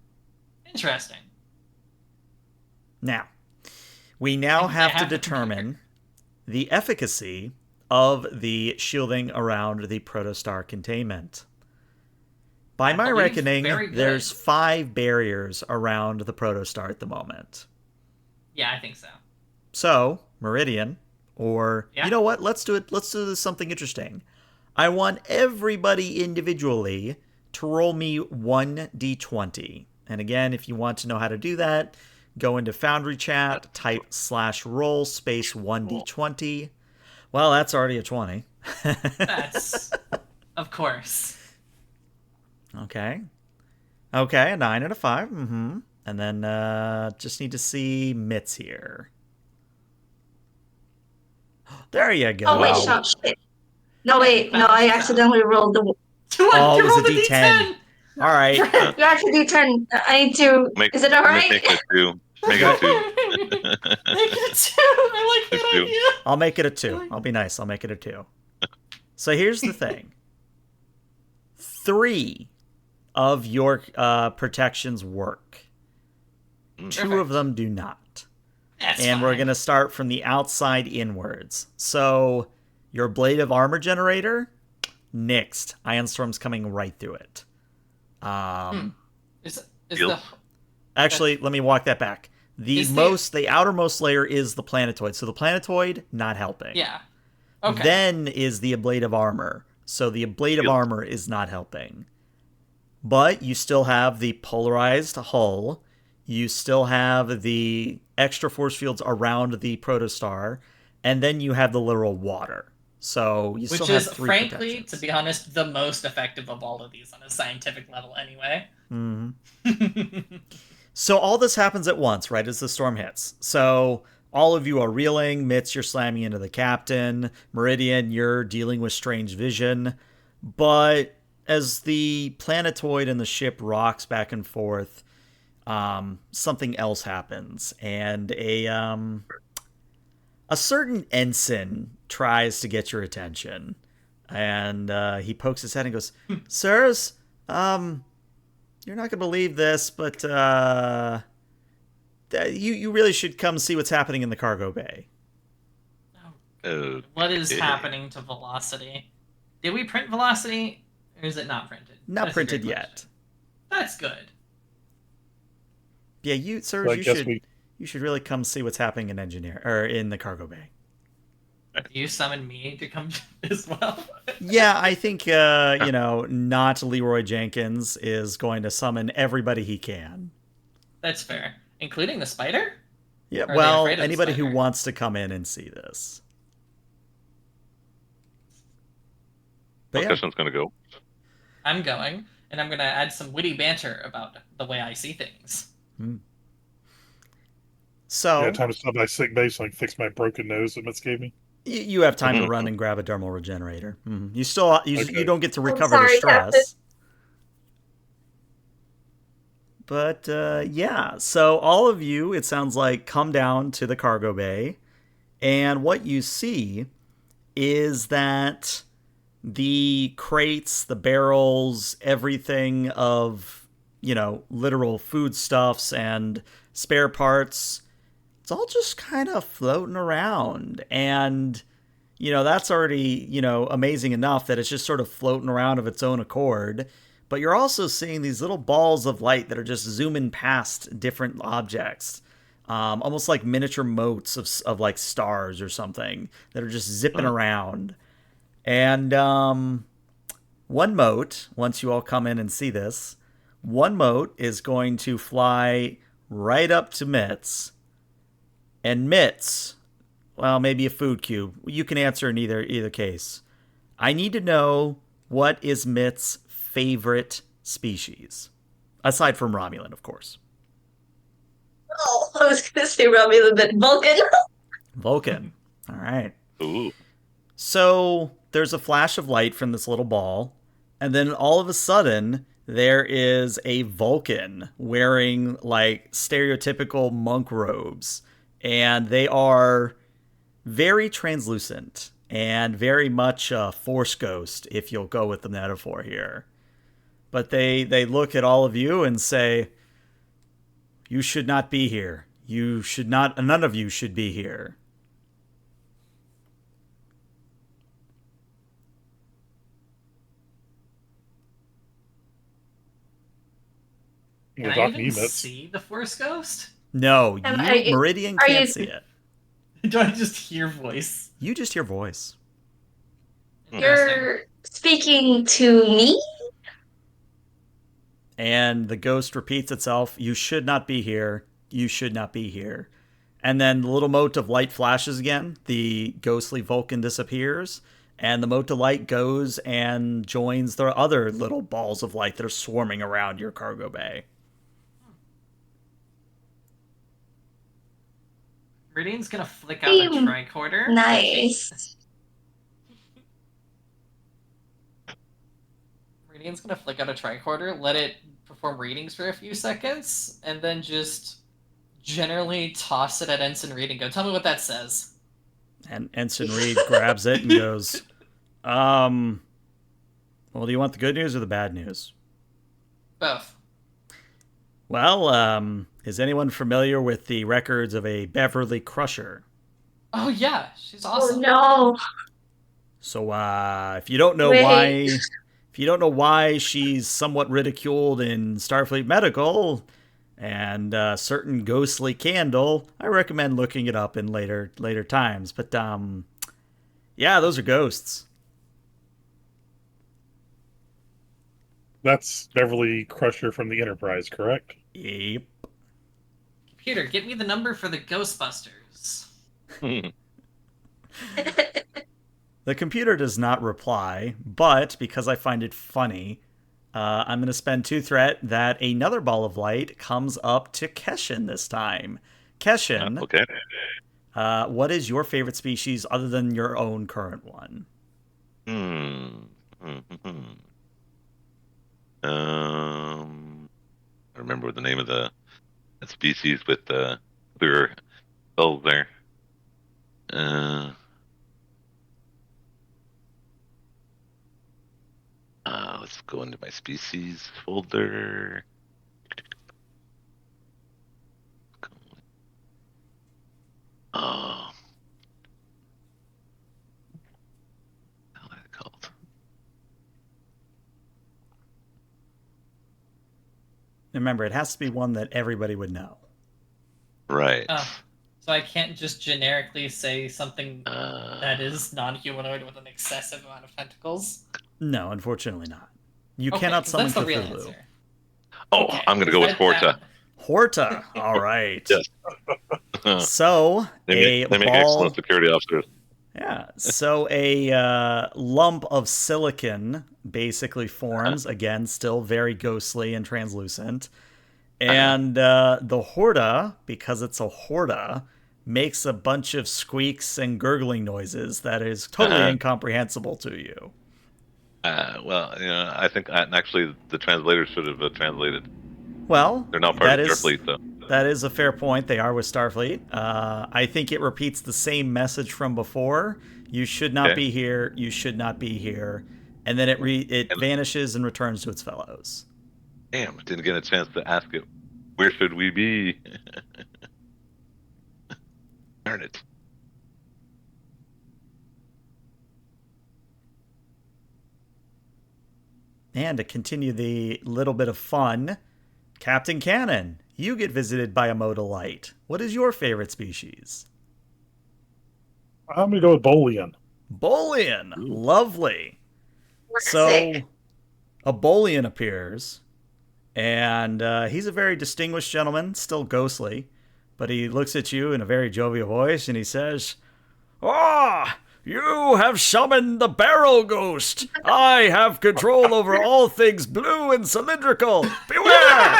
S3: Interesting.
S1: Now, we now have to determine the efficacy of the shielding around the protostar containment. By my reckoning, there's 5 barriers around the protostar at the moment.
S3: Yeah, I think so.
S1: So, Meridian, or you know what? Let's do something interesting. I want everybody individually to roll me 1d20. And again, if you want to know how to do that, go into Foundry Chat, type /roll space 1d20. Well, that's already a 20.
S3: That's, of course.
S1: Okay, a 9 and a 5. And then just need to see Mitts here. There you go.
S5: Oh, wait, shit. No, wait, no, I accidentally rolled the...
S1: Oh, it was a D10. All right.
S5: You actually do 10. I need to... Is it all right?
S4: Make it a 2. Make it a 2.
S3: Make it a 2. I like that idea.
S1: I'll make it a 2. I'll be nice. I'll make it a 2. So here's the thing. 3 of your protections work. 2 of them do not.
S3: That's
S1: and
S3: fine.
S1: We're going to start from the outside inwards. So your Blade of Armor generator, nixed. Ion Storm's coming right through it. Actually, let me walk that back. The outermost layer is the planetoid. So the planetoid, not helping.
S3: Yeah. Okay.
S1: Then is the ablative armor. So the ablative armor is not helping. But you still have the polarized hull. You still have the extra force fields around the protostar. And then you have the literal water. So you still
S3: Which
S1: have
S3: is,
S1: three
S3: frankly,
S1: protections.
S3: to be honest, the most effective of all of these on a scientific level anyway.
S1: Mm-hmm. So all this happens at once, right, as the storm hits. So all of you are reeling. Mitz, you're slamming into the captain. Meridian, you're dealing with strange vision. But as the planetoid and the ship rocks back and forth, something else happens. And a certain ensign tries to get your attention. And he pokes his head and goes, Sirs, you're not going to believe this, but you really should come see what's happening in the cargo bay.
S3: What is happening to Velocity? Did we print Velocity, or is it not printed?
S1: Not
S3: That's
S1: printed yet.
S3: That's good.
S1: Yeah, you, sirs,
S2: So I
S1: you
S2: guess
S1: should you should really come see what's happening in in the cargo bay.
S3: Do you summon me to come as well?
S1: Yeah, I think not Leroy Jenkins is going to summon everybody he can.
S3: That's fair, including the spider.
S1: Yeah,
S3: Or are they
S1: well,
S3: afraid of the
S1: anybody who
S3: spider?
S1: wants to come in and see this. But
S4: What
S1: yeah,
S4: Christian's gonna go?
S3: I'm going, and I'm going to add some witty banter about the way I see things.
S1: so
S2: Yeah, time to stop by sick bay so I can fix my broken nose that Mitz gave me.
S1: you have time to run and grab a dermal regenerator. You still you
S2: Okay.
S1: don't get to
S5: I'm
S1: recover the
S5: sorry,
S1: stress.
S5: Captain.
S1: But yeah, so all of you, it sounds like, come down to the cargo bay, and what you see is that the crates, the barrels, everything of, literal foodstuffs and spare parts, it's all just kind of floating around. And, that's already, amazing enough that it's just sort of floating around of its own accord. But you're also seeing these little balls of light that are just zooming past different objects. Almost like miniature motes of like stars or something that are just zipping around. And one mote, once you all come in and see this, one mote is going to fly right up to Mitz. And Mitz, well, maybe a food cube. You can answer in either case. I need to know, what is Mitz's favorite species? Aside from Romulan, of course.
S5: Oh, I was going to say Romulan, but Vulcan.
S1: Vulcan. All right.
S4: Ooh.
S1: So there's a flash of light from this little ball, and then all of a sudden there is a Vulcan wearing like stereotypical monk robes, and they are very translucent and very much a force ghost, if you'll go with the metaphor here. But they look at all of you and say, you should not be here. You should not, none of you should be here.
S3: Can
S2: We're
S3: I
S2: talking to
S3: even
S2: you, Mitz.
S3: see the Force Ghost?
S1: No,
S5: Am
S1: Meridian
S5: are
S1: can't
S5: you-
S1: see it.
S3: Do I just hear voice?
S1: You just hear voice.
S3: Interesting.
S5: You're speaking to me?
S1: And the ghost repeats itself, you should not be here. You should not be here. And then the little mote of light flashes again. The ghostly Vulcan disappears. And the mote of light goes and joins the other little balls of light that are swarming around your cargo bay.
S3: Meridian's gonna flick out a tricorder.
S5: Nice.
S3: Meridian's gonna flick out a tricorder, let it perform readings for a few seconds, and then just generally toss it at Ensign Reed and go, tell me what that says.
S1: And Ensign Reed grabs it and goes, well, do you want the good news or the bad news?
S3: Both.
S1: Well, is anyone familiar with the records of a Beverly Crusher?
S3: Oh yeah, she's awesome.
S5: Oh no.
S1: So, if you don't know why she's somewhat ridiculed in Starfleet Medical and a certain ghostly candle, I recommend looking it up in later times. But Yeah, those are ghosts.
S2: That's Beverly Crusher from the Enterprise, correct?
S1: Yep.
S3: Computer, get me the number for the Ghostbusters.
S1: The computer does not reply, but because I find it funny, I'm going to spend 2 threat that another ball of light comes up to Keshin this time. Keshin,
S4: Okay.
S1: what is your favorite species other than your own current one?
S4: I remember what the name of the species with the clear skulls there. Let's go into my species folder. Oh, how is it called?
S1: Remember, it has to be one that everybody would know.
S4: Right.
S3: So I can't just generically say something that is non-humanoid with an excessive amount of tentacles?
S1: No, unfortunately not. You
S3: Okay,
S1: cannot
S3: 'cause
S1: summon
S3: that's the real
S1: Cthulhu.
S3: answer.
S4: Oh,
S3: Okay,
S4: I'm gonna go with Horta.
S1: Horta. All right.
S4: Yes.
S1: So
S4: They make excellent security officers.
S1: Yeah. So a lump of silicon basically forms, again, still very ghostly and translucent. And the Horta, because it's a Horta, makes a bunch of squeaks and gurgling noises that is totally incomprehensible to you.
S4: Well, I think actually the translators should have translated.
S1: Well,
S4: They're now part of Starfleet, though.
S1: That is a fair point. They are with Starfleet. I think it repeats the same message from before. You should not be here. You should not be here. And then it vanishes and returns to its fellows.
S4: Damn, didn't get a chance to ask it, where should we be? Darn it.
S1: And to continue the little bit of fun, Captain Cannon, you get visited by a modal light. What is your favorite species?
S2: I'm going to go with Bolian.
S1: Bolian. Lovely. So, a Bolian appears, and he's a very distinguished gentleman, still ghostly, but he looks at you in a very jovial voice, and he says, "Ah, you have summoned the barrel ghost. I have control over all things blue and cylindrical. Beware!"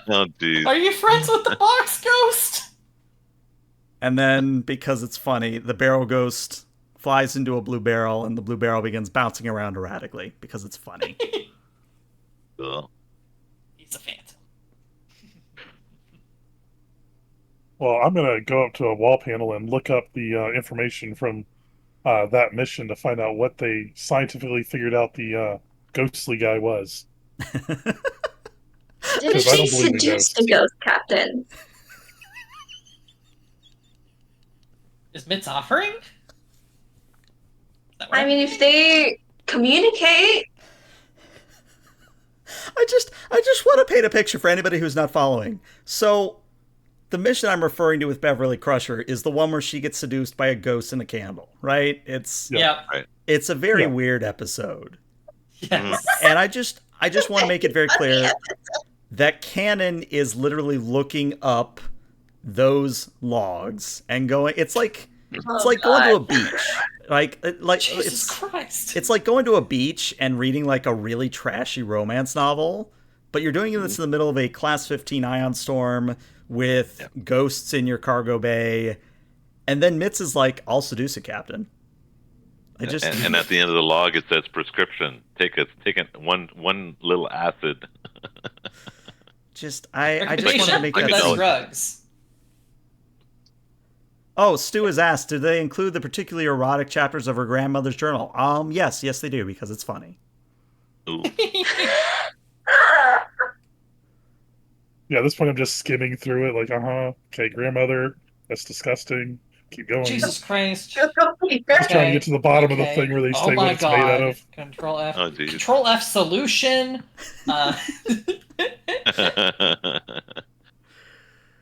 S4: Oh, geez.
S3: Are you friends with the box ghost?
S1: And then, because it's funny, the barrel ghost flies into a blue barrel, and the blue barrel begins bouncing around erratically because it's funny.
S4: Cool.
S3: He's a phantom.
S2: Well, I'm going to go up to a wall panel and look up the information from that mission to find out what they scientifically figured out the ghostly guy was.
S5: Didn't she seduce the ghost captain?
S3: Is Mitz offering?
S5: I mean, if they communicate.
S1: I just want to paint a picture for anybody who's not following. So, the mission I'm referring to with Beverly Crusher is the one where she gets seduced by a ghost in a candle, right? It's a very weird episode.
S3: Yes.
S1: And I just want to make it very clear that Canon is literally looking up those logs and going. It's like going to a beach.
S3: Jesus Christ.
S1: It's like going to a beach and reading like a really trashy romance novel, but you're doing this in the middle of a Class 15 ion storm with ghosts in your cargo bay, and then Mitz is like, "I'll seduce a captain."
S4: And at the end of the log it says prescription. Take one little acid.
S1: I just want to make that
S3: drugs.
S1: Oh, Stu has asked, do they include the particularly erotic chapters of her grandmother's journal? Yes they do, because it's funny.
S4: Ooh.
S2: Yeah, at this point I'm just skimming through it, like, okay, grandmother, that's disgusting. Keep going.
S3: Jesus Christ.
S2: Just trying to get to the bottom of the thing where they say what it's made out of.
S3: Control F.
S4: Oh, geez.
S3: Control F solution.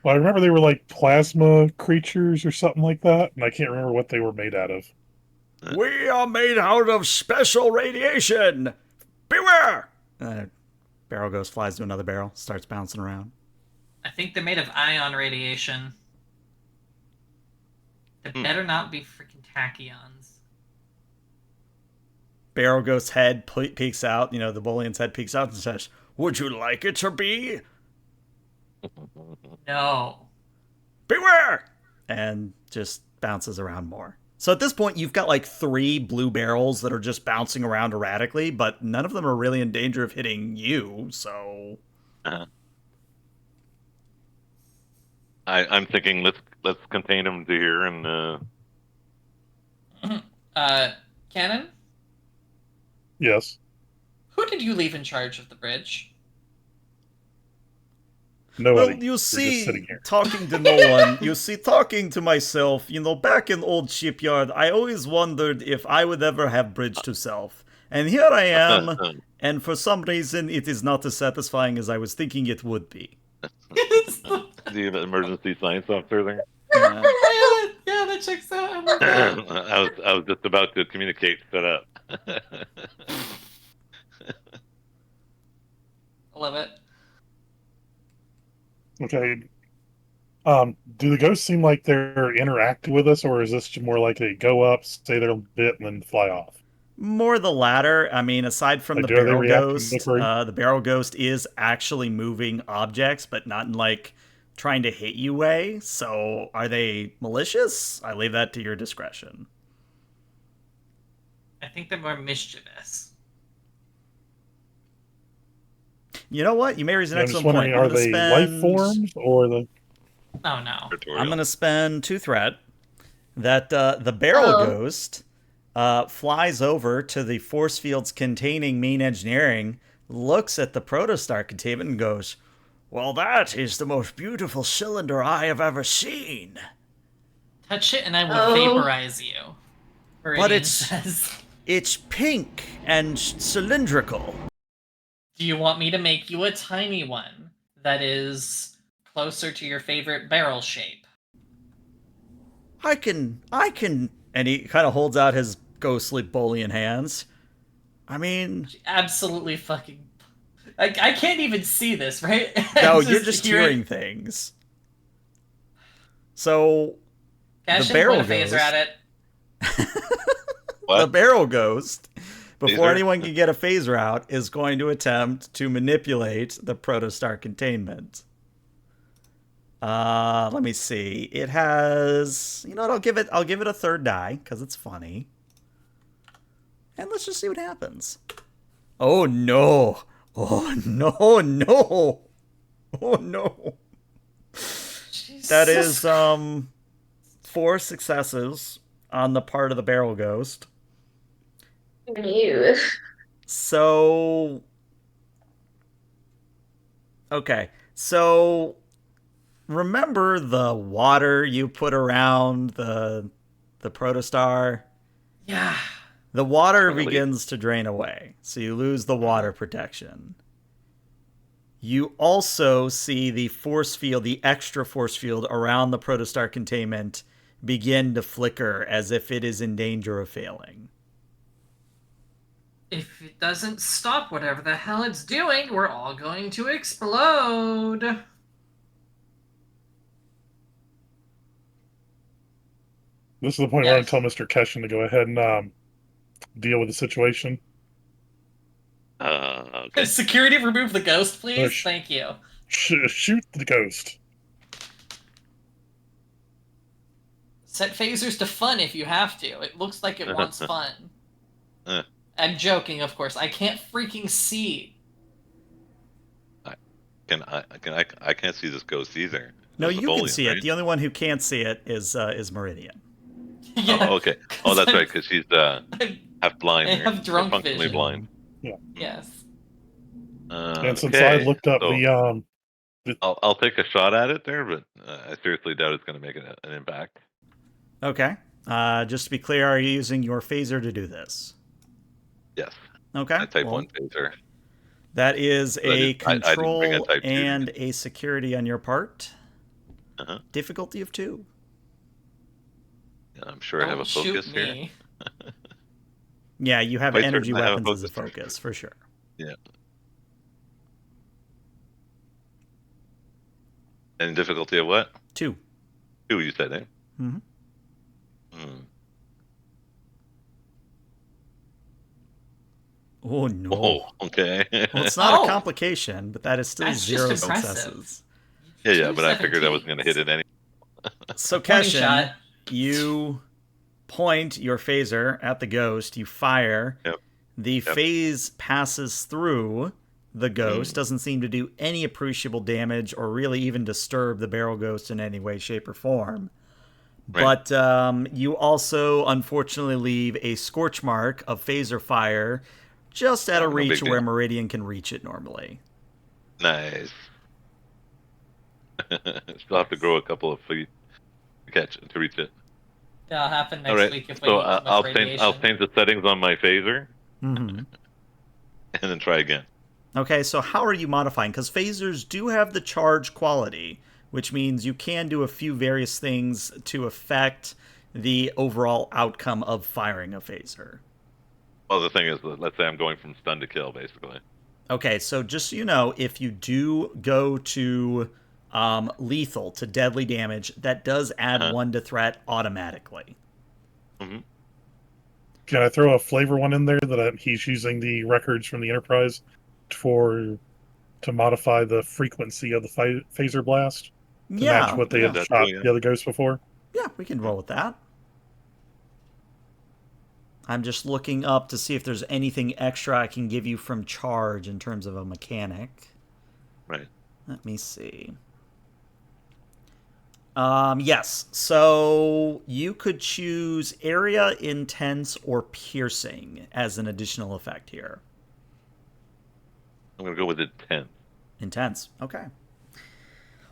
S2: Well, I remember they were like plasma creatures or something like that, and I can't remember what they were made out of.
S1: We are made out of special radiation. Beware! Barrel Ghost flies to another barrel, starts bouncing around.
S3: I think they're made of ion radiation. They better not be freaking tachyons.
S1: Barrel Ghost's head peeks out. The Bullion's head peeks out and says, "Would you like it to be?"
S3: No.
S1: Beware! And just bounces around more. So at this point, you've got like 3 blue barrels that are just bouncing around erratically, but none of them are really in danger of hitting you, so...
S4: I'm thinking let's contain him to here and
S3: Cannon?
S2: Yes.
S3: Who did you leave in charge of the bridge?
S2: Nobody.
S1: Well, you
S2: We're just
S1: see,
S2: sitting here.
S1: talking to no one, talking to myself, back in old shipyard, I always wondered if I would ever have bridge to self. And here I am, and for some reason it is not as satisfying as I was thinking it would be.
S4: the emergency science officer there.
S3: Yeah, that checks out. I love that.
S4: I was just about to communicate. Shut up.
S3: I love it.
S2: Okay. Do the ghosts seem like they're interacting with us, or is this more like they go up, say their bit, and then fly off?
S1: More the latter. I mean, aside from
S2: Like,
S1: the
S2: are they
S1: barrel
S2: reacting
S1: ghost,
S2: differently?
S1: the barrel ghost is actually moving objects, but not in like trying to hit you way. So are they malicious? I leave that to your discretion.
S3: I think they're more mischievous.
S1: You know what? You may raise an
S2: I'm just
S1: excellent
S2: wondering,
S1: point.
S2: are they life forms or the?
S3: Oh no.
S1: I'm going to spend 2 threat that the barrel ghost flies over to the force fields containing main engineering, looks at the protostar containment and goes, "Well, that is the most beautiful cylinder I have ever seen."
S3: Touch it and I will vaporize you. Meridian
S1: But
S3: says.
S1: it's pink and cylindrical.
S3: Do you want me to make you a tiny one that is closer to your favorite barrel shape?
S1: I can, and he kind of holds out his ghostly bullion hands. I mean,
S3: Absolutely fucking. I can't even see this, right?
S1: no, you're just hearing things. So,
S3: Cash
S1: the barrel
S3: point a phaser at it.
S1: The barrel ghost, before
S4: Phaser?
S1: anyone can get a phaser out, is going to attempt to manipulate the protostar containment. Let me see. It has, I'll give it a third die because it's funny. And let's just see what happens. Oh no. Oh no, no. Oh no.
S3: Jesus.
S1: That is 4 successes on the part of the barrel ghost.
S5: Ew.
S1: So okay. So remember the water you put around the protostar?
S3: Yeah.
S1: The water
S4: Really?
S1: begins to drain away, so you lose the water protection. You also see the force field, the extra force field around the protostar containment begin to flicker as if it is in danger of failing.
S3: If it doesn't stop whatever the hell it's doing, we're all going to explode.
S2: This is the point where I
S3: Yes.
S2: tell Mr. Keshin to go ahead and deal with the situation.
S4: Okay.
S3: Security, remove the ghost, please.
S2: Sh-
S3: Thank you.
S2: Shoot the ghost.
S3: Set phasers to fun if you have to. It looks like it wants fun. I'm joking, of course. I can't freaking see.
S4: I can't see this ghost either.
S1: No,
S4: It's a
S1: you can
S4: bullion,
S1: see
S4: right?
S1: it. The only one who can't see it is Meridian.
S3: Yeah,
S4: Oh, okay. Oh, that's right, because she's half blind.
S3: I
S4: there.
S3: have drunk
S4: Functionally
S3: vision.
S4: blind.
S3: Yes.
S2: And since I looked up
S4: so I'll take a shot at it there, but I seriously doubt it's going to make an impact.
S1: Okay. Just to be clear, are you using your phaser to do this?
S4: Yes.
S1: Okay.
S4: I type
S1: well,
S4: 1 phaser.
S1: That is a
S4: I didn't bring a
S1: control
S4: type 2.
S1: and a security on your part.
S4: Uh-huh.
S1: Difficulty of 2.
S4: Yeah, I'm sure I have a
S3: Don't shoot
S4: focus here.
S3: me.
S1: Yeah, you have
S4: Quite
S1: energy
S4: certain I have a
S1: weapons as a
S4: focus.
S1: focus, for sure.
S4: Yeah. And difficulty of what?
S1: 2.
S4: 2, you said, eh?
S1: Mm-hmm.
S4: Hmm.
S1: Oh, no.
S4: Oh, okay.
S1: Well, it's not a
S3: Oh!
S1: complication, but that is still
S3: That's
S1: 0
S3: just impressive.
S1: successes.
S4: yeah, but I figured I was going to hit it anyway.
S1: So,
S3: Warning
S1: Keshin,
S3: shot.
S1: you point your phaser at the ghost, you fire.
S4: Yep.
S1: The phase passes through the ghost,
S4: Mm.
S1: doesn't seem to do any appreciable damage or really even disturb the barrel ghost in any way, shape, or form.
S4: Right.
S1: But you also, unfortunately, leave a scorch mark of phaser fire just at a
S4: No big
S1: reach where
S4: deal.
S1: Meridian can reach it normally.
S4: Nice. Still have to grow a couple of feet to reach it.
S3: That'll happen
S4: All
S3: next
S4: right.
S3: week if we
S4: So
S3: eat too much
S4: I'll
S3: radiation.
S4: change the settings on my phaser
S1: Mm-hmm.
S4: and then try again.
S1: Okay, so how are you modifying? Because phasers do have the charge quality, which means you can do a few various things to affect the overall outcome of firing a phaser.
S4: Well, the thing is, let's say I'm going from stun to kill, basically.
S1: Okay, so just so you know, if you do go to lethal, to deadly damage, that does add 1 to threat automatically.
S4: Mm-hmm.
S2: Can I throw a flavor one in there that he's using the records from the Enterprise to modify the frequency of the phaser blast to match what they had
S4: That's
S2: shot
S4: cool, yeah.
S2: the other ghosts before?
S1: Yeah, we can roll with that. I'm just looking up to see if there's anything extra I can give you from charge in terms of a mechanic.
S4: Right.
S1: Let me see. Yes. So you could choose area, intense, or piercing as an additional effect here.
S4: I'm going to go with intense.
S1: Intense. Okay.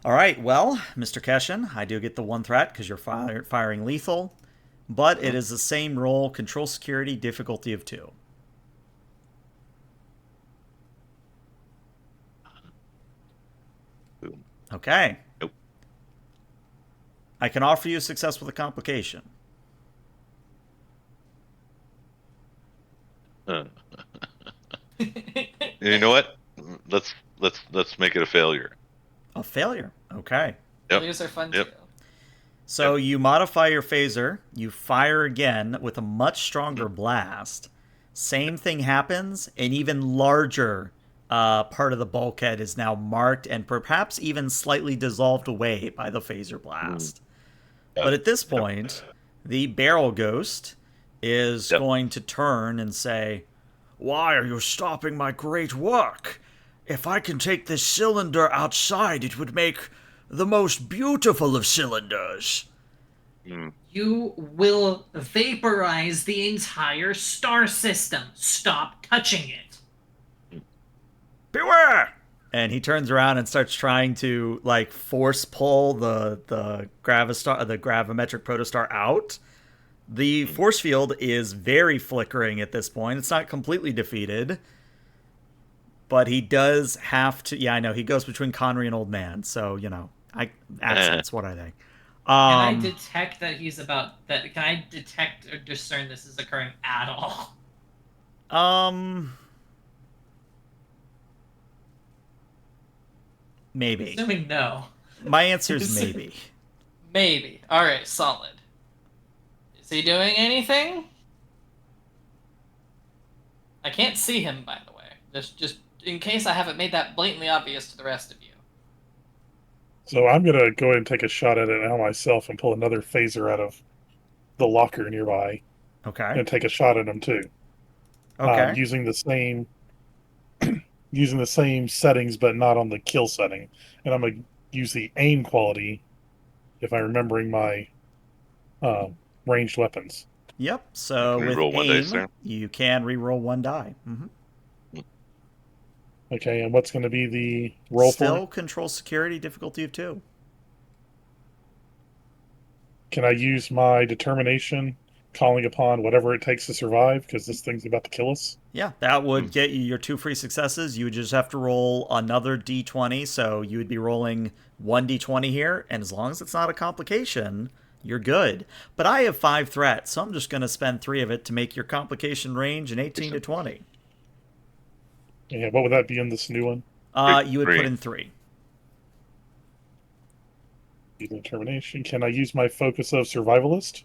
S1: All right. Well, Mr. Keshin, I do get the 1 threat because you're firing lethal, but it is the same roll, control security, difficulty of 2.
S4: Boom.
S1: Okay.
S4: Nope.
S1: I can offer you a success with a complication.
S4: You know what? Let's make it a failure.
S1: A failure. Okay.
S4: Yep.
S3: Failures are fun
S4: Yep.
S3: too.
S1: So you modify your phaser, you fire again with a much stronger blast. Same thing happens, an even larger part of the bulkhead is now marked and perhaps even slightly dissolved away by the phaser blast.
S4: Yep.
S1: But at this point, the barrel ghost is
S4: Yep.
S1: going to turn and say, "Why are you stopping my great work? If I can take this cylinder outside, it would make the most beautiful of cylinders."
S4: Mm.
S3: You will vaporize the entire star system. Stop touching it.
S1: Beware! And he turns around and starts trying to like force pull the gravimetric protostar out. The force field is very flickering at this point. It's not completely defeated, but he does have to. Yeah, I know he goes between Connery and Old Man, so you know, accents. What are they?
S3: Can I detect that he's about that? Can I detect or discern this is occurring at all?
S1: Maybe.
S3: Assuming no.
S1: My answer is maybe.
S3: Maybe. All right, solid. Is he doing anything? I can't see him, by the way. Just in case I haven't made that blatantly obvious to the rest of you.
S2: So I'm going to go ahead and take a shot at it now myself and pull another phaser out of the locker nearby
S1: Okay.
S2: and take a shot at him too.
S1: Okay.
S2: Using the same using the same settings, but not on the kill setting. And I'm going to use the aim quality if I'm remembering my ranged weapons.
S1: Yep. So
S4: You can
S1: with
S4: re-roll one dice
S1: aim,
S4: there.
S1: you can re-roll 1 die.
S2: Okay, and what's going to be the roll
S1: Still
S2: for?
S1: control security, difficulty of 2.
S2: Can I use my determination calling upon whatever it takes to survive because this thing's about to kill us.
S1: Yeah, that would get you your 2 free successes. You would just have to roll another d20, so you would be rolling 1d20 here, and as long as it's not a complication, you're good. But I have 5 threats, so I'm just going to spend 3 of it to make your complication range an 18 to 20.
S2: Yeah, what would that be in this new one?
S1: You would
S4: 3.
S1: put in 3.
S2: Determination. Can I use my focus of survivalist?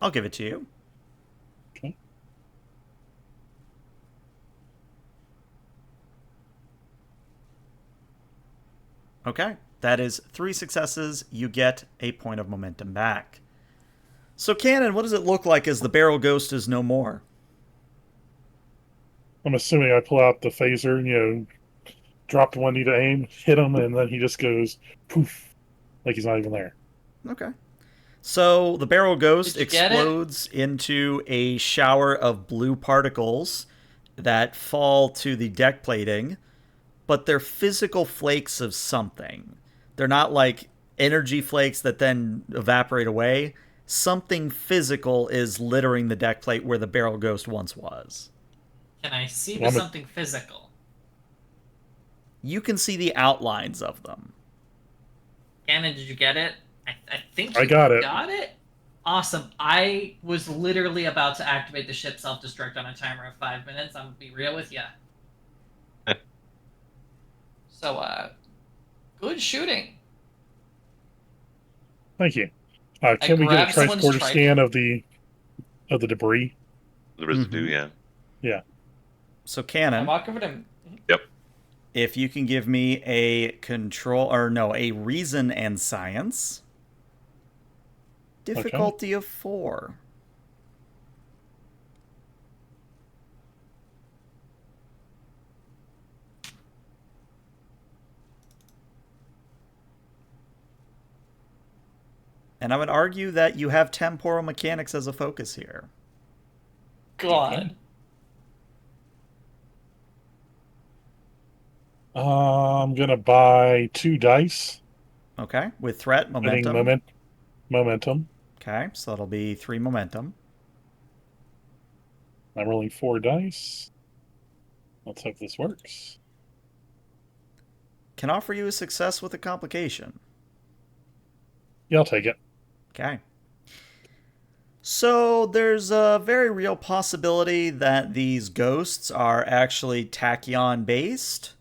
S1: I'll give it to you.
S2: Okay.
S1: Okay, that is 3 successes. You get a point of momentum back. So, Cannon, what does it look like as the barrel ghost is no more?
S2: I'm assuming I pull out the phaser, drop the 1D to aim, hit him, and then he just goes poof, like he's not even there.
S1: Okay. So the barrel ghost
S3: Did you get it?
S1: explodes into a shower of blue particles that fall to the deck plating, but they're physical flakes of something. They're not like energy flakes that then evaporate away. Something physical is littering the deck plate where the barrel ghost once was.
S3: Can I see
S2: Well,
S3: with something physical?
S1: You can see the outlines of them.
S3: Gannon, did you get it? I think
S2: I
S3: you
S2: got it.
S3: Got it? Awesome. I was literally about to activate the ship self-destruct on a timer of 5 minutes. I'm gonna be real with you. So, good shooting.
S2: Thank you. Can we get a
S3: grabbed someone's
S2: transporter
S3: trike.
S2: scan of the debris?
S4: The residue,
S1: Mhm.
S4: yeah.
S2: Yeah.
S1: So
S3: I
S1: Cannon,
S3: walk over to him.
S4: Yep.
S1: if you can give me a reason and science. Difficulty of 4. And I would argue that you have temporal mechanics as a focus here.
S3: God.
S2: I'm gonna buy 2 dice.
S1: Okay, with threat,
S2: Adding
S1: momentum.
S2: momentum.
S1: Okay, so that'll be 3 momentum.
S2: I'm rolling 4 dice. Let's hope this works.
S1: Can offer you a success with a complication.
S2: Yeah, I'll take it.
S1: Okay. So there's a very real possibility that these ghosts are actually tachyon based,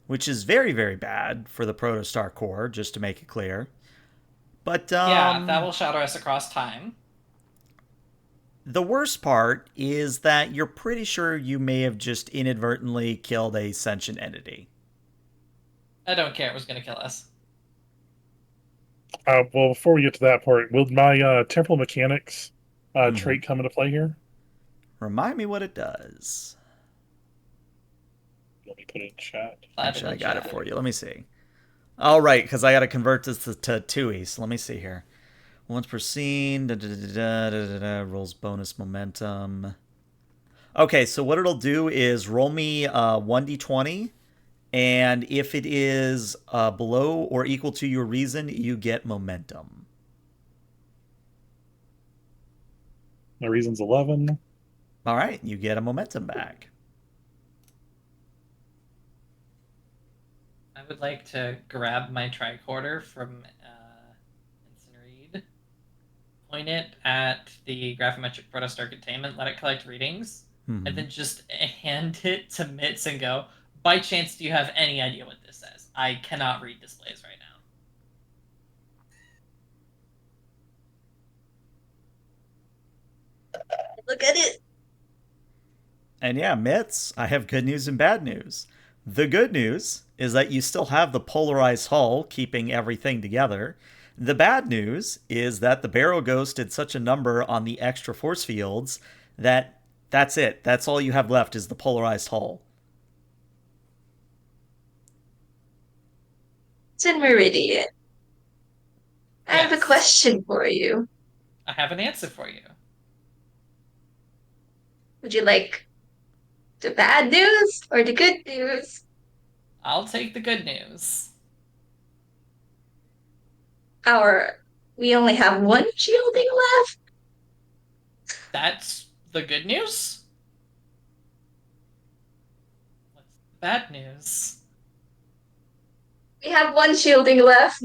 S1: which is very, very bad for the protostar core, just to make it clear. But
S3: Yeah, that will shatter us across time.
S1: the worst part is that you're pretty sure you may have just inadvertently killed a sentient entity.
S3: I don't care. It was gonna kill us.
S2: Well, before we get to that part, will my temporal mechanics
S1: Mhm.
S2: trait come into play here?
S1: Remind me what it does.
S2: Let me put it in chat.
S1: Actually, I got it for you. Let me see. All right, because I got to convert this to TUI. So let me see here. Once per scene, rolls bonus momentum. Okay, so what it'll do is roll me 1d20, and if it is below or equal to your reason, you get momentum.
S2: My reason's 11.
S1: All right, you get a momentum back.
S3: I would like to grab my tricorder from Incinerade, point it at the gravimetric protostar containment, let it collect readings,
S1: Mhm.
S3: and then just hand it to Mitz and go, by chance, do you have any idea what this says? I cannot read displays right now.
S5: Look at it.
S1: And yeah, Mitz, I have good news and bad news. The good news is that you still have the polarized hull keeping everything together. The bad news is that the barrel ghost did such a number on the extra force fields that that's it. That's all you have left is the polarized hull.
S5: It's in Meridian. I have a
S3: Yes.
S5: question for you.
S3: I have an answer for you.
S5: Would you like the bad news or the good news?
S3: I'll take the good news.
S5: We only have one shielding left.
S3: That's the good news. What's the bad news?
S5: We have one shielding left.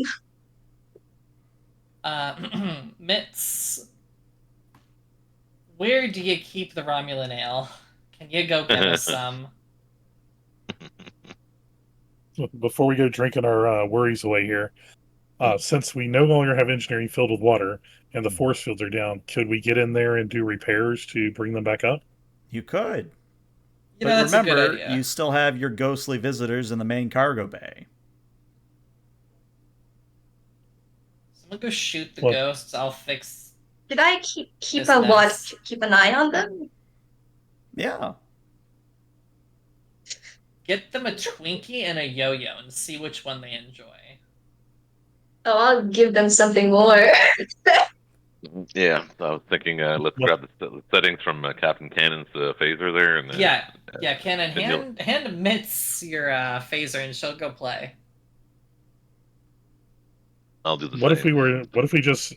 S3: Mitz, where do you keep the Romulan ale? Can you go get us some?
S2: Before we go drinking our worries away here, since we no longer have engineering filled with water and the force fields are down, could we get in there and do repairs to bring them back up?
S1: You could.
S3: You
S1: But
S3: know, that's a good
S1: remember,
S3: idea.
S1: you still have your ghostly visitors in the main cargo bay.
S3: Someone go shoot the
S2: Well-
S3: ghosts. I'll fix.
S5: Did I keep
S3: This
S5: a what?
S3: mess.
S5: Keep an eye on them?
S1: Yeah.
S3: Get them a Twinkie and a yo-yo and see which one they enjoy.
S5: Oh, I'll give them something more.
S4: Yeah, I was thinking, let's grab the settings from Captain Cannon's phaser there, and
S3: Yeah, Cannon,
S4: and
S3: hand Mitz your phaser and she'll go play.
S4: I'll do the
S2: What
S4: same.
S2: if we just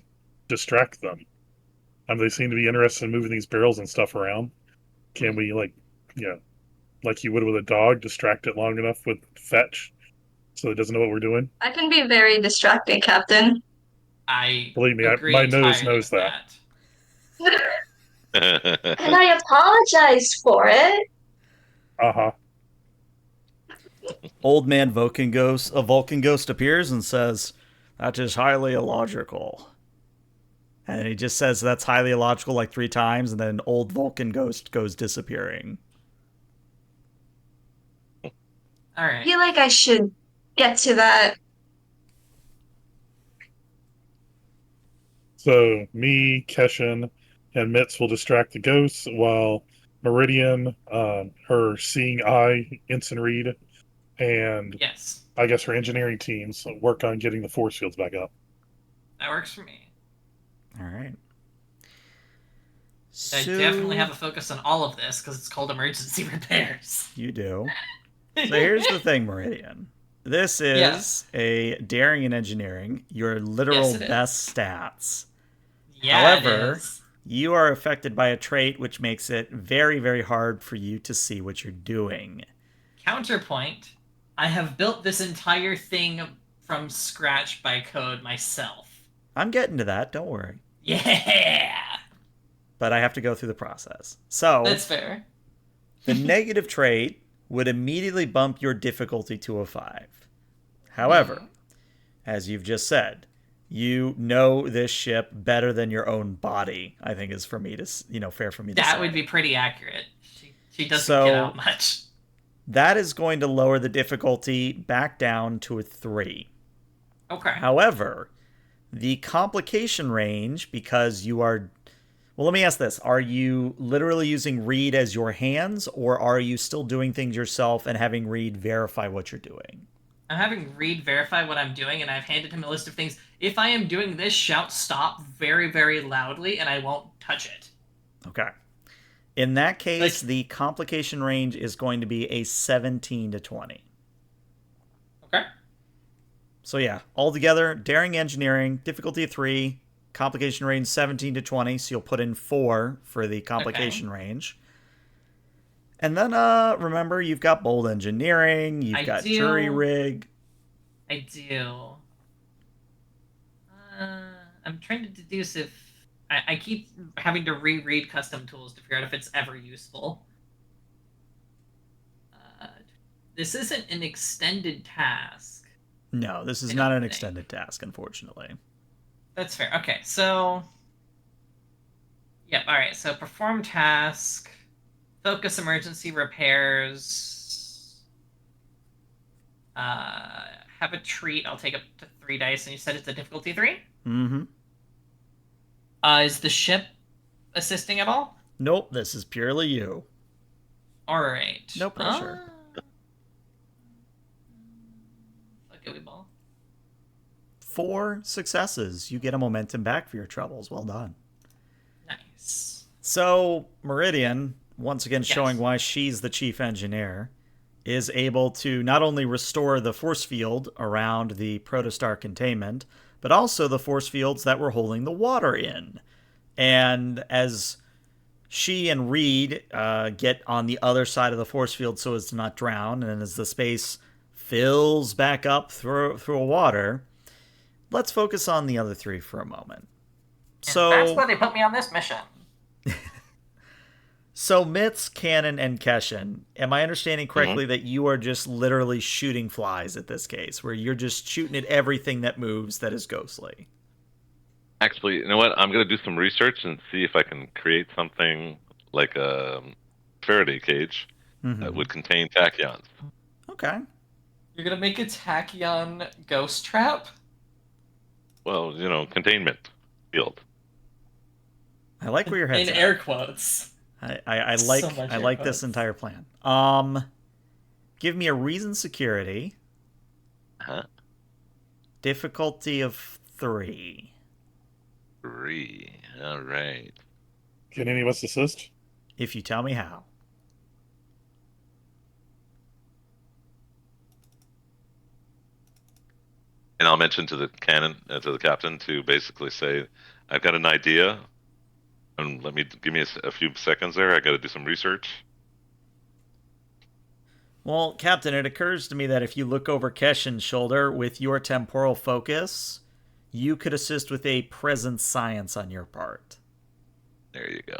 S2: distract them? They seem to be interested in moving these barrels and stuff around. Can we like you would with a dog, distract it long enough with fetch so it doesn't know what we're doing?
S5: I can be very distracting, Captain.
S3: I
S2: Believe me,
S3: agree
S2: my nose
S3: entirely
S2: knows
S3: with
S2: that.
S5: And I apologize for it.
S2: Uh-huh.
S1: Old man Vulcan Ghost appears and says, "That is highly illogical." And he just says that's highly illogical like 3 times, and then old Vulcan Ghost goes disappearing.
S3: All
S5: I
S3: right.
S5: feel like I should get to that.
S2: So me, Keshin, and Mitz will distract the ghosts while Meridian, her seeing eye, instant read, and
S3: Yes,
S2: I guess her engineering teams work on getting the force fields back up.
S3: that works for me.
S1: All right.
S3: I definitely have a focus on all of this because it's called emergency repairs.
S1: You do. So here's the thing, Meridian. This is a daring and engineering, your literal
S3: Yes, it is.
S1: best stats.
S3: Yeah,
S1: However,
S3: it is.
S1: You are affected by a trait which makes it very, very hard for you to see what you're doing.
S3: Counterpoint, I have built this entire thing from scratch by code myself.
S1: I'm getting to that, don't worry.
S3: Yeah!
S1: But I have to go through the process. So,
S3: That's fair.
S1: the negative trait would immediately bump your difficulty to a 5. However, as you've just said, you know this ship better than your own body, I think is for me to, fair for me to say.
S3: That would be pretty accurate. She doesn't get out much.
S1: That is going to lower the difficulty back down to a 3.
S3: Okay.
S1: However, the complication range, because you are... Well, let me ask this. Are you literally using Read as your hands, or are you still doing things yourself and having Read verify what you're doing?
S3: I'm having Read verify what I'm doing, and I've handed him a list of things. If I am doing this, shout stop very, very loudly, and I won't touch it.
S1: Okay. In that case, the complication range is going to be a 17 to 20.
S3: Okay.
S1: So yeah, altogether, daring engineering, difficulty 3, complication range 17 to 20, so you'll put in 4 for the complication range. And then, remember, you've got bold engineering, you've got jury rig.
S3: I do. I'm trying to deduce if... I keep having to reread custom tools to figure out if it's ever useful. This isn't an extended task.
S1: No, this is not an extended task, unfortunately.
S3: That's fair. Okay, so... Yep, alright, so perform task, focus emergency repairs, have a treat, I'll take up to 3 dice, and you said it's a difficulty 3?
S1: Mm-hmm.
S3: Is the ship assisting at all?
S1: Nope, this is purely you.
S3: Alright.
S1: No pressure.
S3: Fuck it, we ball.
S1: 4 successes. You get a momentum back for your troubles. Well done.
S3: Nice.
S1: So, Meridian, once again showing why she's the chief engineer, is able to not only restore the force field around the protostar containment, but also the force fields that were holding the water in. And as she and Reed get on the other side of the force field so as to not drown, and as the space fills back up through water, let's focus on the other three for a moment.
S3: And that's why they put me on this mission.
S1: So Mitz, Cannon, and Keshin, am I understanding correctly that you are just literally shooting flies at this case, where you're just shooting at everything that moves that is ghostly?
S4: Actually, you know what? I'm going to do some research and see if I can create something like a Faraday cage that would contain tachyons.
S1: Okay.
S3: You're gonna make a tachyon ghost trap?
S4: Well, containment field.
S1: I like where your head's
S3: In
S1: at.
S3: air quotes.
S1: I
S3: So
S1: like
S3: much
S1: I
S3: air
S1: like
S3: quotes.
S1: this entire plan. Give me a reason security.
S4: Huh?
S1: Difficulty of 3.
S4: 3. All right.
S2: Can any of us assist?
S1: If you tell me how.
S4: And I'll mention to the captain, to basically say, I've got an idea, and give me a few seconds there. I got to do some research.
S1: Well, Captain, it occurs to me that if you look over Keshin's shoulder with your temporal focus, you could assist with a present science on your part.
S4: There you go.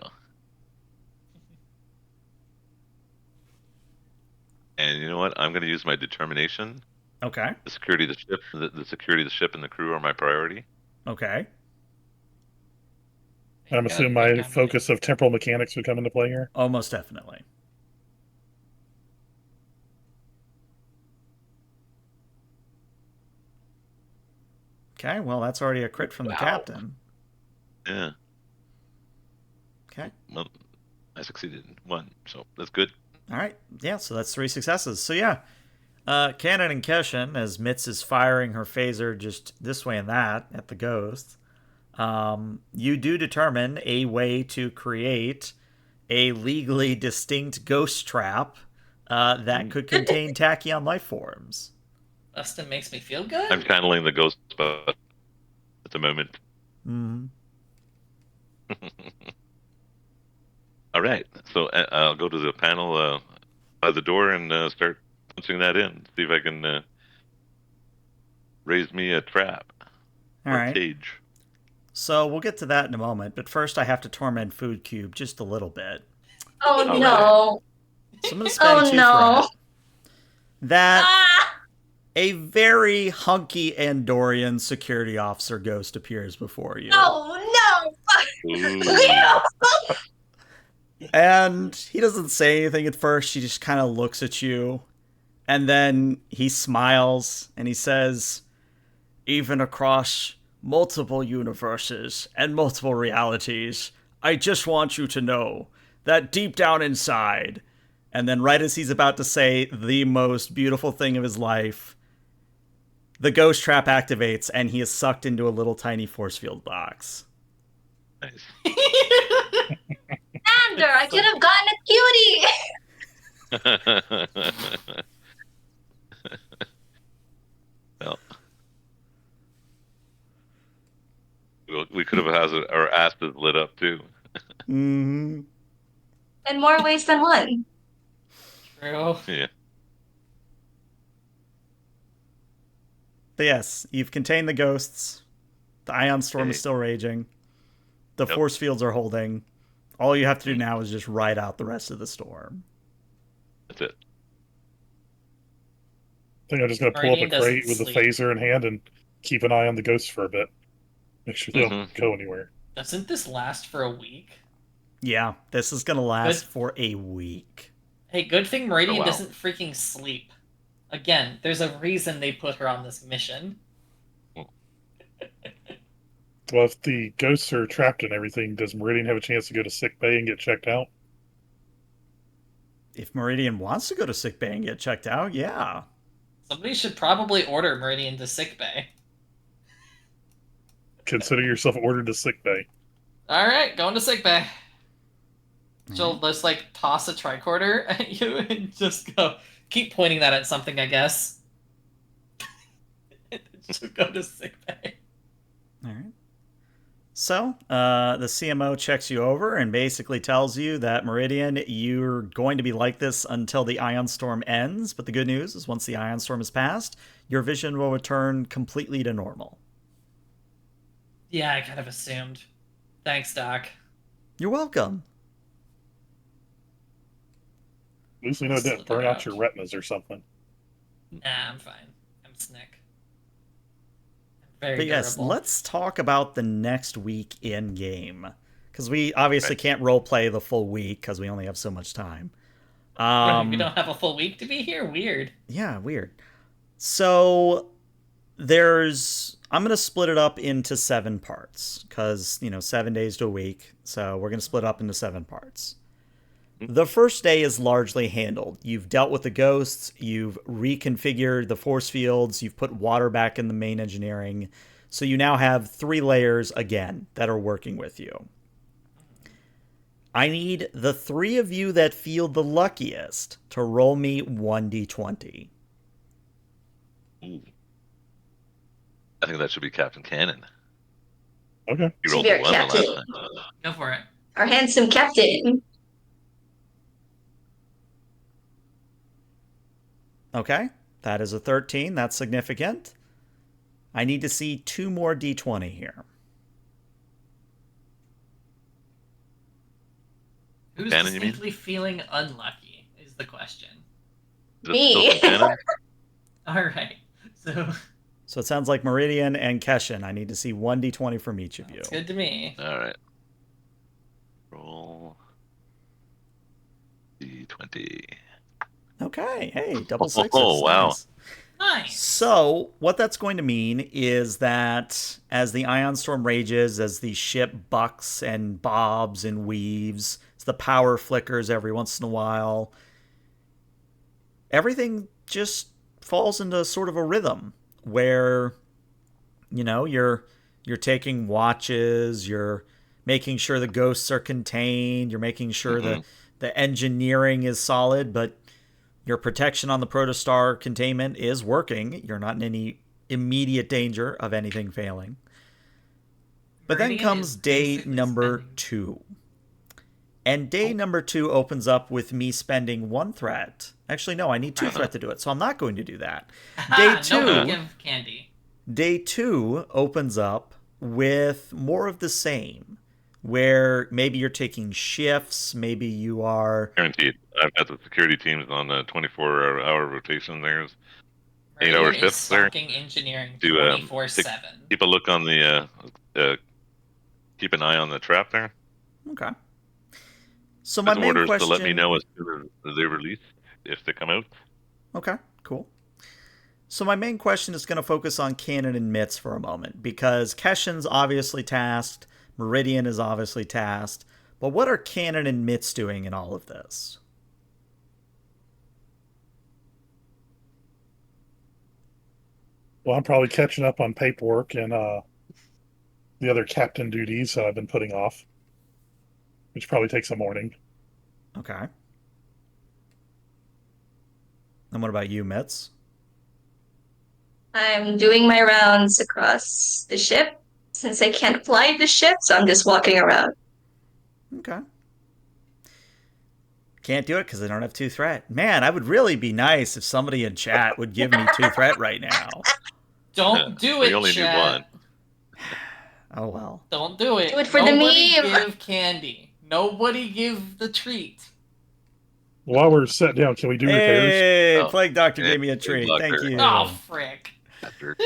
S4: And you know what? I'm going to use my determination.
S1: Okay.
S4: The security of the ship, the security of the ship and the crew are my priority.
S1: Okay.
S2: I'm assuming my focus of temporal mechanics would come into play here.
S1: Oh, most definitely. Okay, well, that's already a crit from the captain.
S4: Yeah.
S1: Okay.
S4: Well, I succeeded in 1, so that's good.
S1: All right. Yeah, so that's 3 successes. So, yeah. Cannon and Keshin, as Mitz is firing her phaser just this way and that at the ghost, you do determine a way to create a legally distinct ghost trap that could contain tachyon life forms.
S3: Dustin makes me feel good.
S4: I'm channeling the ghost at the moment.
S1: Mm-hmm.
S4: All right, so I'll go to the panel by the door and start punching that in. See if I can raise me a trap or a cage.
S1: So we'll get to that in a moment, but first I have to torment Food Cube just a little bit.
S5: Oh no.
S1: So I'm going to spend 2 threat. That a very hunky Andorian security officer ghost appears before you.
S5: Oh
S4: no!
S1: And he doesn't say anything at first. He just kind of looks at you. And then he smiles and he says, "Even across multiple universes and multiple realities, I just want you to know that deep down inside," and then right as he's about to say the most beautiful thing of his life, the ghost trap activates and he is sucked into a little tiny force field box.
S4: Nice.
S5: Xander, I could have gotten a cutie.
S4: Well, we could have had our asses lit up too.
S1: Mm-hmm.
S5: In more ways than one.
S3: True.
S4: Yeah.
S1: But yes, you've contained the ghosts. The ion storm is still raging. The force fields are holding. All you have to do now is just ride out the rest of the storm.
S4: That's it.
S2: I think I'm just going to pull up a crate with a phaser in hand and keep an eye on the ghosts for a bit. Make sure they don't go anywhere.
S3: Doesn't this last for a week?
S1: Yeah, this is going to last for a week.
S3: Hey, good thing Meridian doesn't freaking sleep. Again, there's a reason they put her on this mission.
S2: Well, if the ghosts are trapped and everything, does Meridian have a chance to go to sickbay and get checked out?
S1: If Meridian wants to go to sickbay and get checked out, yeah.
S3: Somebody should probably order Meridian to sickbay.
S2: Consider yourself ordered to sickbay.
S3: Alright, going to sickbay. She'll just, like, toss a tricorder at you and just go... Keep pointing that at something, I guess. She'll go to sickbay.
S1: Alright. So, the CMO checks you over and basically tells you that, Meridian, you're going to be like this until the ion storm ends. But the good news is once the ion storm is passed, your vision will return completely to normal.
S3: Yeah, I kind of assumed. Thanks, Doc.
S1: You're welcome.
S2: At least we know it didn't burn out your retinas or something.
S3: Nah, I'm fine. I'm Snick. Very
S1: But yes,
S3: durable.
S1: let's talk about the next week in game. Because we obviously
S4: Right.
S1: can't role play the full week because we only have so much time.
S3: We don't have a full week to be here? Weird.
S1: Yeah, weird. So I'm going to split it up into 7 parts because, 7 days to a week. So we're going to split up into 7 parts. The first day is largely handled. You've dealt with the ghosts, you've reconfigured the force fields, you've put water back in the main engineering. So you now have 3 layers again that are working with you. I need the 3 of you that feel the luckiest to roll me 1d20.
S4: Ooh. I think that should be Captain Cannon.
S2: Okay.
S4: He
S5: Should
S4: rolled
S5: be
S4: a
S5: our
S4: 1 the
S5: captain.
S4: last time.
S3: Go for it.
S5: Our handsome captain.
S1: Okay, that is a 13. That's significant. I need to see 2 more d20 here.
S3: Who's
S4: Cannon, you mean?
S3: distinctly feeling unlucky is the question.
S4: Is it
S5: Me.
S4: still from Cannon?
S3: All right.
S1: So it sounds like Meridian and Keshin. I need to see 1d20 from each of you.
S3: It's good to me.
S4: All right. Roll D20.
S1: Okay, hey, double sixes.
S4: Oh, wow.
S1: Nice.
S3: Nice.
S1: So, what that's going to mean is that as the ion storm rages, as the ship bucks and bobs and weaves, as the power flickers every once in a while, everything just falls into sort of a rhythm where, you're taking watches, you're making sure the ghosts are contained, you're making sure the engineering is solid, but your protection on the protostar containment is working. You're not in any immediate danger of anything failing. But then
S3: Meridian
S1: comes
S3: is
S1: day
S3: basically
S1: number
S3: spending-
S1: 2. And day number 2 opens up with me spending 1 threat. Actually, no, I need 2 threat to do it, so I'm not going to do that. Day 2,
S3: Nobody give candy.
S1: Day 2 opens up with more of the same, where maybe you're taking shifts, maybe you are...
S4: Guaranteed. I've got the security teams on a 24-hour rotation. There's 8-hour
S3: Meridian is
S4: shifts there.
S3: stalking engineering
S4: To
S3: 24/7.
S4: keep a look on the keep an eye on the trap there.
S1: Okay. So my
S4: With
S1: main
S4: orders
S1: question...
S4: to let me know as soon as they release if they come out.
S1: Okay, cool. So my main question is going to focus on Cannon and Mitz for a moment, because Keshin's obviously tasked, Meridian is obviously tasked, but what are Cannon and Mitz doing in all of this?
S2: Well, I'm probably catching up on paperwork and the other captain duties that I've been putting off, which probably takes a morning.
S1: Okay. And what about you, Mitz?
S5: I'm doing my rounds across the ship since I can't fly the ship, so I'm just walking around.
S1: Okay. Can't do it because I don't have 2 threat. Man, I would really be nice if somebody in chat would give me 2 threat right now.
S3: Don't do
S4: We
S3: it,
S4: only need
S3: chat.
S4: one.
S1: Oh well.
S3: Don't do it.
S5: Do it for the
S3: Nobody
S5: meme.
S3: give candy. Nobody give the treat.
S2: While we're sat down, can we do repairs?
S1: Hey,
S4: Oh,
S1: Plague Doctor
S4: hey,
S1: gave me a
S4: good
S1: treat.
S4: luck
S1: Thank
S4: there.
S1: you.
S3: Oh, frick.
S4: After.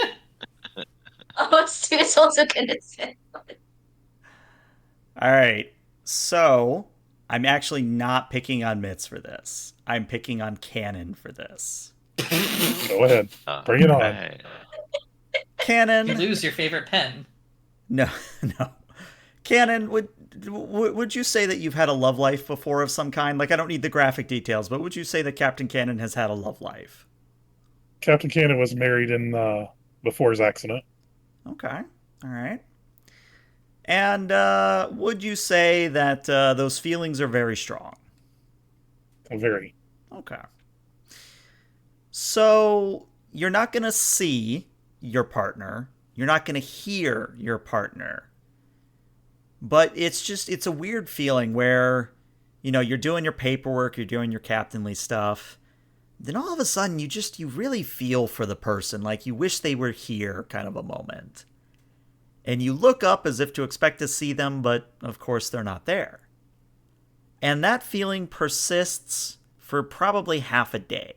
S5: Oh, Stu's also gonna say.
S1: All right. So, I'm actually not picking on Mitz for this. I'm picking on Cannon for this.
S2: Go ahead. Bring it on.
S4: Right.
S3: You
S1: Cannon.
S3: lose your favorite pen.
S1: No, no. Cannon, would you say that you've had a love life before of some kind? Like, I don't need the graphic details, but would you say that Captain Cannon has had a love life?
S2: Captain Cannon was married in before his accident.
S1: Okay. All right. And would you say that those feelings are very strong?
S2: Very.
S1: Okay. So you're not going to see your partner. You're not going to hear your partner. But it's a weird feeling where, you're doing your paperwork, you're doing your captainly stuff. Then all of a sudden you really feel for the person, like you wish they were here kind of a moment. And you look up as if to expect to see them, but of course they're not there. And that feeling persists for probably half a day.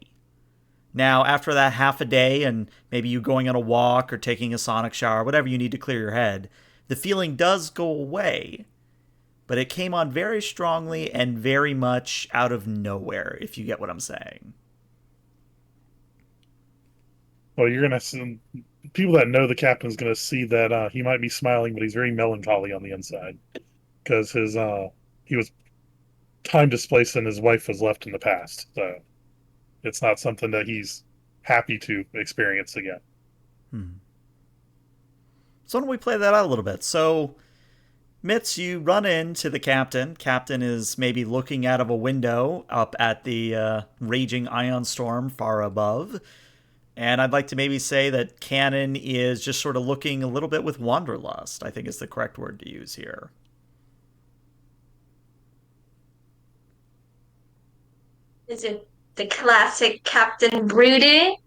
S1: Now, after that half a day, and maybe you going on a walk or taking a sonic shower, whatever you need to clear your head, the feeling does go away. But it came on very strongly and very much out of nowhere, if you get what I'm saying.
S2: Well, you're gonna see people that know the captain's gonna see that he might be smiling, but he's very melancholy on the inside because his he was time displaced and his wife was left in the past. So it's not something that he's happy to experience again.
S1: So why don't we play that out a little bit? So, Mitz, you run into the captain. Captain is maybe looking out of a window up at the raging ion storm far above. And I'd like to maybe say that Cannon is just sort of looking a little bit with wanderlust, I think is the correct word to use here.
S5: Is it the classic Captain Broody?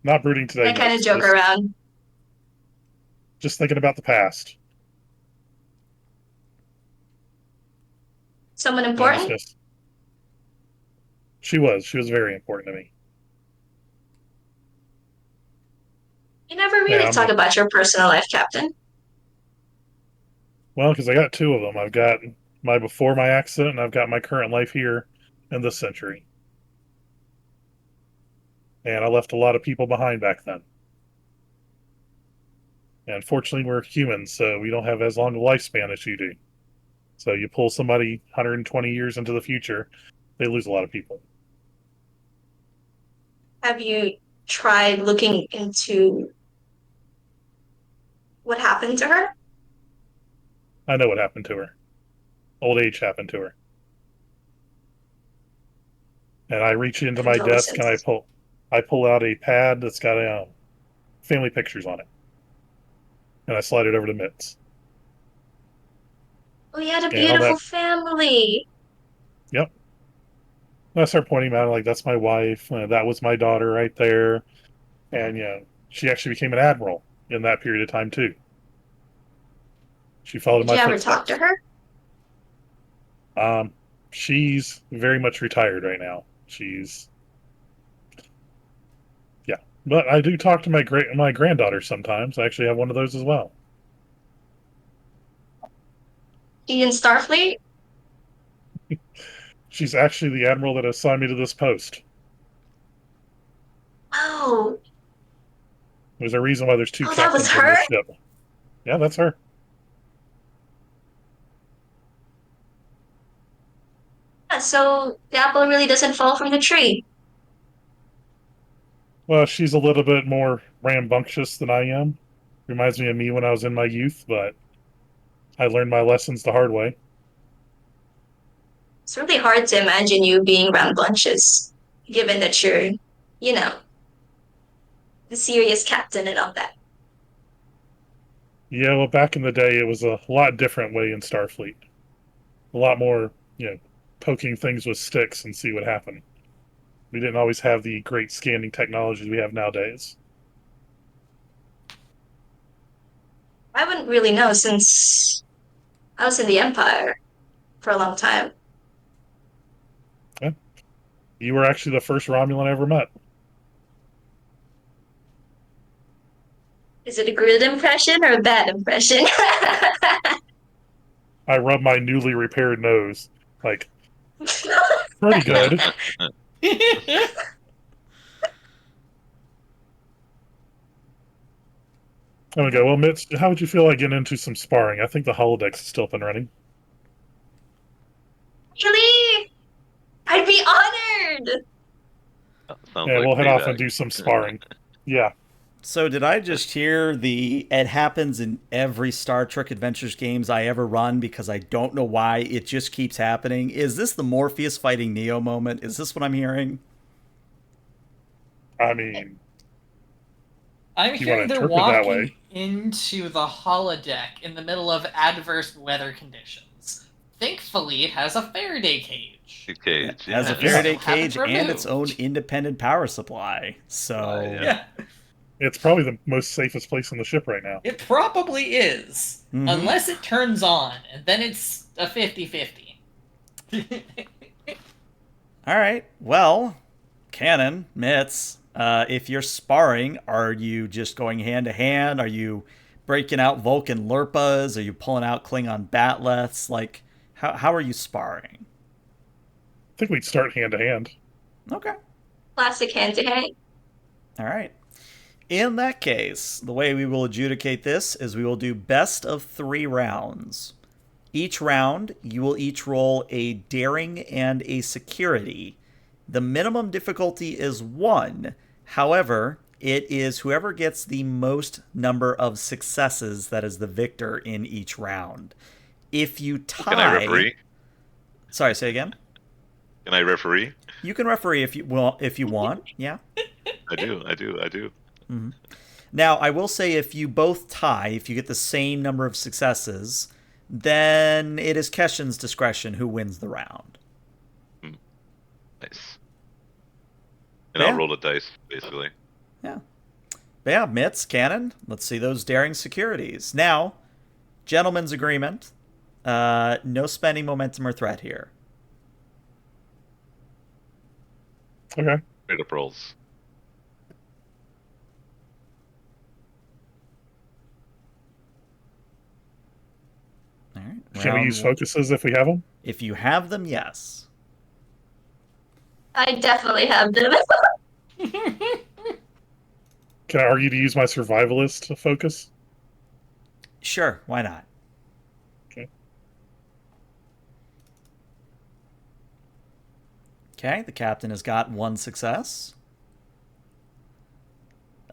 S2: Not brooding today.
S5: I kind of
S2: Mitz.
S5: joke around.
S2: Just thinking about the past.
S5: Someone
S2: I'm
S5: important?
S2: She was very important to me.
S5: You never really talk about your personal life, Captain.
S2: Well, because I got two of them. I've got my before my accident, and I've got my current life here in this century. And I left a lot of people behind back then. And fortunately, we're humans, so we don't have as long a lifespan as you do. So you pull somebody 120 years into the future, they lose a lot of people.
S5: Have you tried looking into what happened to her?
S2: I know what happened to her. Old age happened to her. And I reach into my desk and I pull out a pad that's got family pictures on it. And I slide it over to Mitz.
S5: Oh, you had a beautiful family.
S2: Yep. I start pointing out, like, that's my wife. That was my daughter right there. And, she actually became an admiral in that period of time, too. She followed
S5: Did
S2: my
S5: you ever
S2: footsteps.
S5: talk to her?
S2: She's very much retired right now. Yeah. But I do talk to my granddaughter sometimes. I actually have one of those as well.
S5: She's in Starfleet?
S2: She's actually the admiral that assigned me to this post.
S5: Oh.
S2: There's a reason why there's two
S5: That was
S2: captains on
S5: her?
S2: this ship. Yeah, that's her.
S5: Yeah, so the apple really doesn't fall from the tree.
S2: Well, she's a little bit more rambunctious than I am. Reminds me of me when I was in my youth, but I learned my lessons the hard way.
S5: It's really hard to imagine you being rambunctious, given that you're, you know, the serious captain and all that.
S2: Yeah, well, back in the day, it was a lot different way in Starfleet. A lot more, poking things with sticks and see what happened. We didn't always have the great scanning technologies we have nowadays.
S5: I wouldn't really know since I was in the Empire for a long time.
S2: Yeah. You were actually the first Romulan I ever met.
S5: Is it a good impression or a bad impression?
S2: I rubbed my newly repaired nose. Like, pretty good. I'm gonna go, well, Mitch, how would you feel like getting into some sparring? I think the holodeck is still up and running.
S5: Really? I'd be honored.
S2: Yeah, we'll head off and do some sparring. Yeah.
S1: So did I just hear it happens in every Star Trek Adventures games I ever run because I don't know why it just keeps happening? Is this the Morpheus fighting Neo moment? Is this what I'm hearing?
S2: I mean,
S3: I'm
S2: If you want
S3: hearing
S2: to
S3: they're
S2: interpret that
S3: walking
S2: way.
S3: into the holodeck in the middle of adverse weather conditions. Thankfully, it has a Faraday cage.
S4: Big
S1: It
S4: cage.
S1: has a
S3: But we
S1: Faraday
S3: still haven't
S1: cage and its own
S3: removed.
S1: independent power supply. So,
S4: Yeah.
S3: Yeah,
S2: It's probably the most safest place on the ship right now.
S3: it probably is.
S1: Mhm.
S3: Unless it turns on, and then it's a 50-50.
S1: All right. Well, Cannon, Mitz, if you're sparring, are you just going hand to hand? Are you breaking out Vulcan Lurpas? Are you pulling out Klingon Batleths? Like, how are you sparring?
S2: I think we'd start hand to hand.
S1: Okay.
S5: Classic hand to hand.
S1: All right. In that case, the way we will adjudicate this is we will do best of 3 rounds. Each round, you will each roll a daring and a security. The minimum difficulty is 1. However, it is whoever gets the most number of successes that is the victor in each round. If you tie...
S4: Can I referee?
S1: Sorry, say again?
S4: Can I referee?
S1: You can referee if you want. Yeah.
S4: I do.
S1: Mm-hmm. Now, I will say if you both tie, if you get the same number of successes, then it is Keshin's discretion who wins the round.
S4: Nice. And
S1: Yeah.
S4: I'll roll a dice, basically.
S1: Yeah. But yeah, Mitz, Cannon, let's see those daring securities. Now, gentleman's agreement. No spending momentum or threat here.
S2: Okay.
S4: Straight up rolls.
S1: All right.
S2: Can we use focuses if we have them?
S1: If you have them, yes.
S5: I definitely have them.
S2: Can I argue to use my survivalist focus?
S1: Sure, why not?
S2: Okay.
S1: Okay, the captain has got 1 success.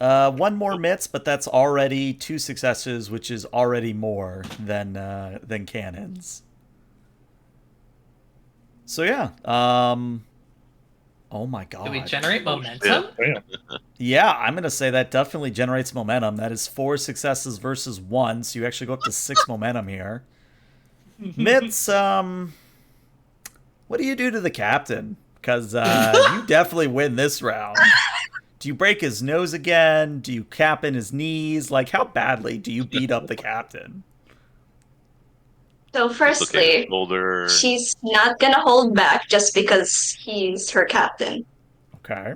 S1: 1 more Mitz, but that's already 2 successes, which is already more than Cannon's. So yeah, oh my god.
S3: Do we generate
S4: Oh,
S3: momentum?
S2: Damn.
S1: Yeah, I'm gonna say that definitely generates momentum. That is 4 successes versus 1, so you actually go up to 6 momentum here. Mitz, what do you do to the captain? Because you definitely win this round. Do you break his nose again? Do you cap in his knees? Like, how badly do you beat up the captain?
S5: So, firstly,
S4: Shoulder.
S5: she's not gonna hold back just because he's her captain.
S1: Okay.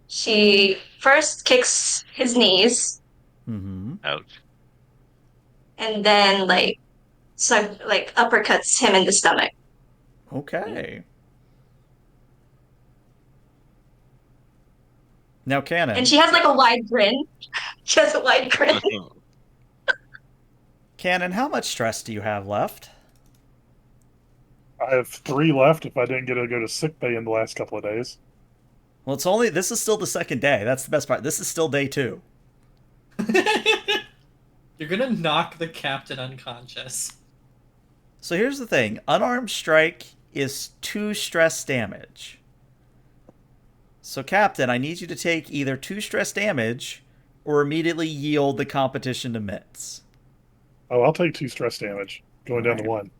S5: She first kicks his knees
S1: Mm-hmm.
S4: Ouch.
S5: and then uppercuts him in the stomach.
S1: Okay. Now, Cannon.
S5: And she has like a wide grin. She has a wide grin.
S1: Cannon, how much stress do you have left?
S2: I have 3 left if I didn't get to go to sick bay in the last couple of days.
S1: Well, this is still the second day. That's the best part. This is still day 2.
S3: You're gonna knock the captain unconscious.
S1: So here's the thing. Unarmed strike is 2 stress damage. So, Captain, I need you to take either 2 stress damage or immediately yield the competition to Mitz.
S2: Oh, I'll take 2 stress damage, going down to
S1: Alright.
S2: 1.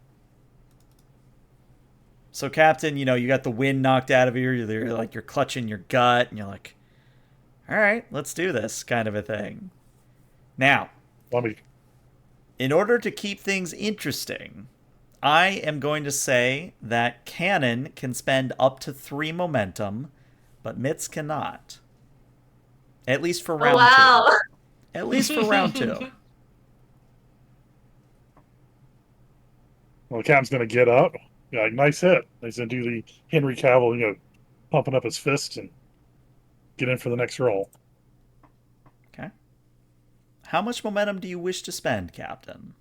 S1: So, Captain, you got the wind knocked out of you. You're clutching your gut, and you're like, all right, let's do this kind of a thing. Now, in order to keep things interesting, I am going to say that Cannon can spend up to 3 momentum, but Mitz cannot. At least for round 2. At least for round 2.
S2: Well, the captain's going to get up. Yeah, like, nice hit. He's going to do the Henry Cavill, pumping up his fists and get in for the next roll.
S1: Okay. How much momentum do you wish to spend, Captain?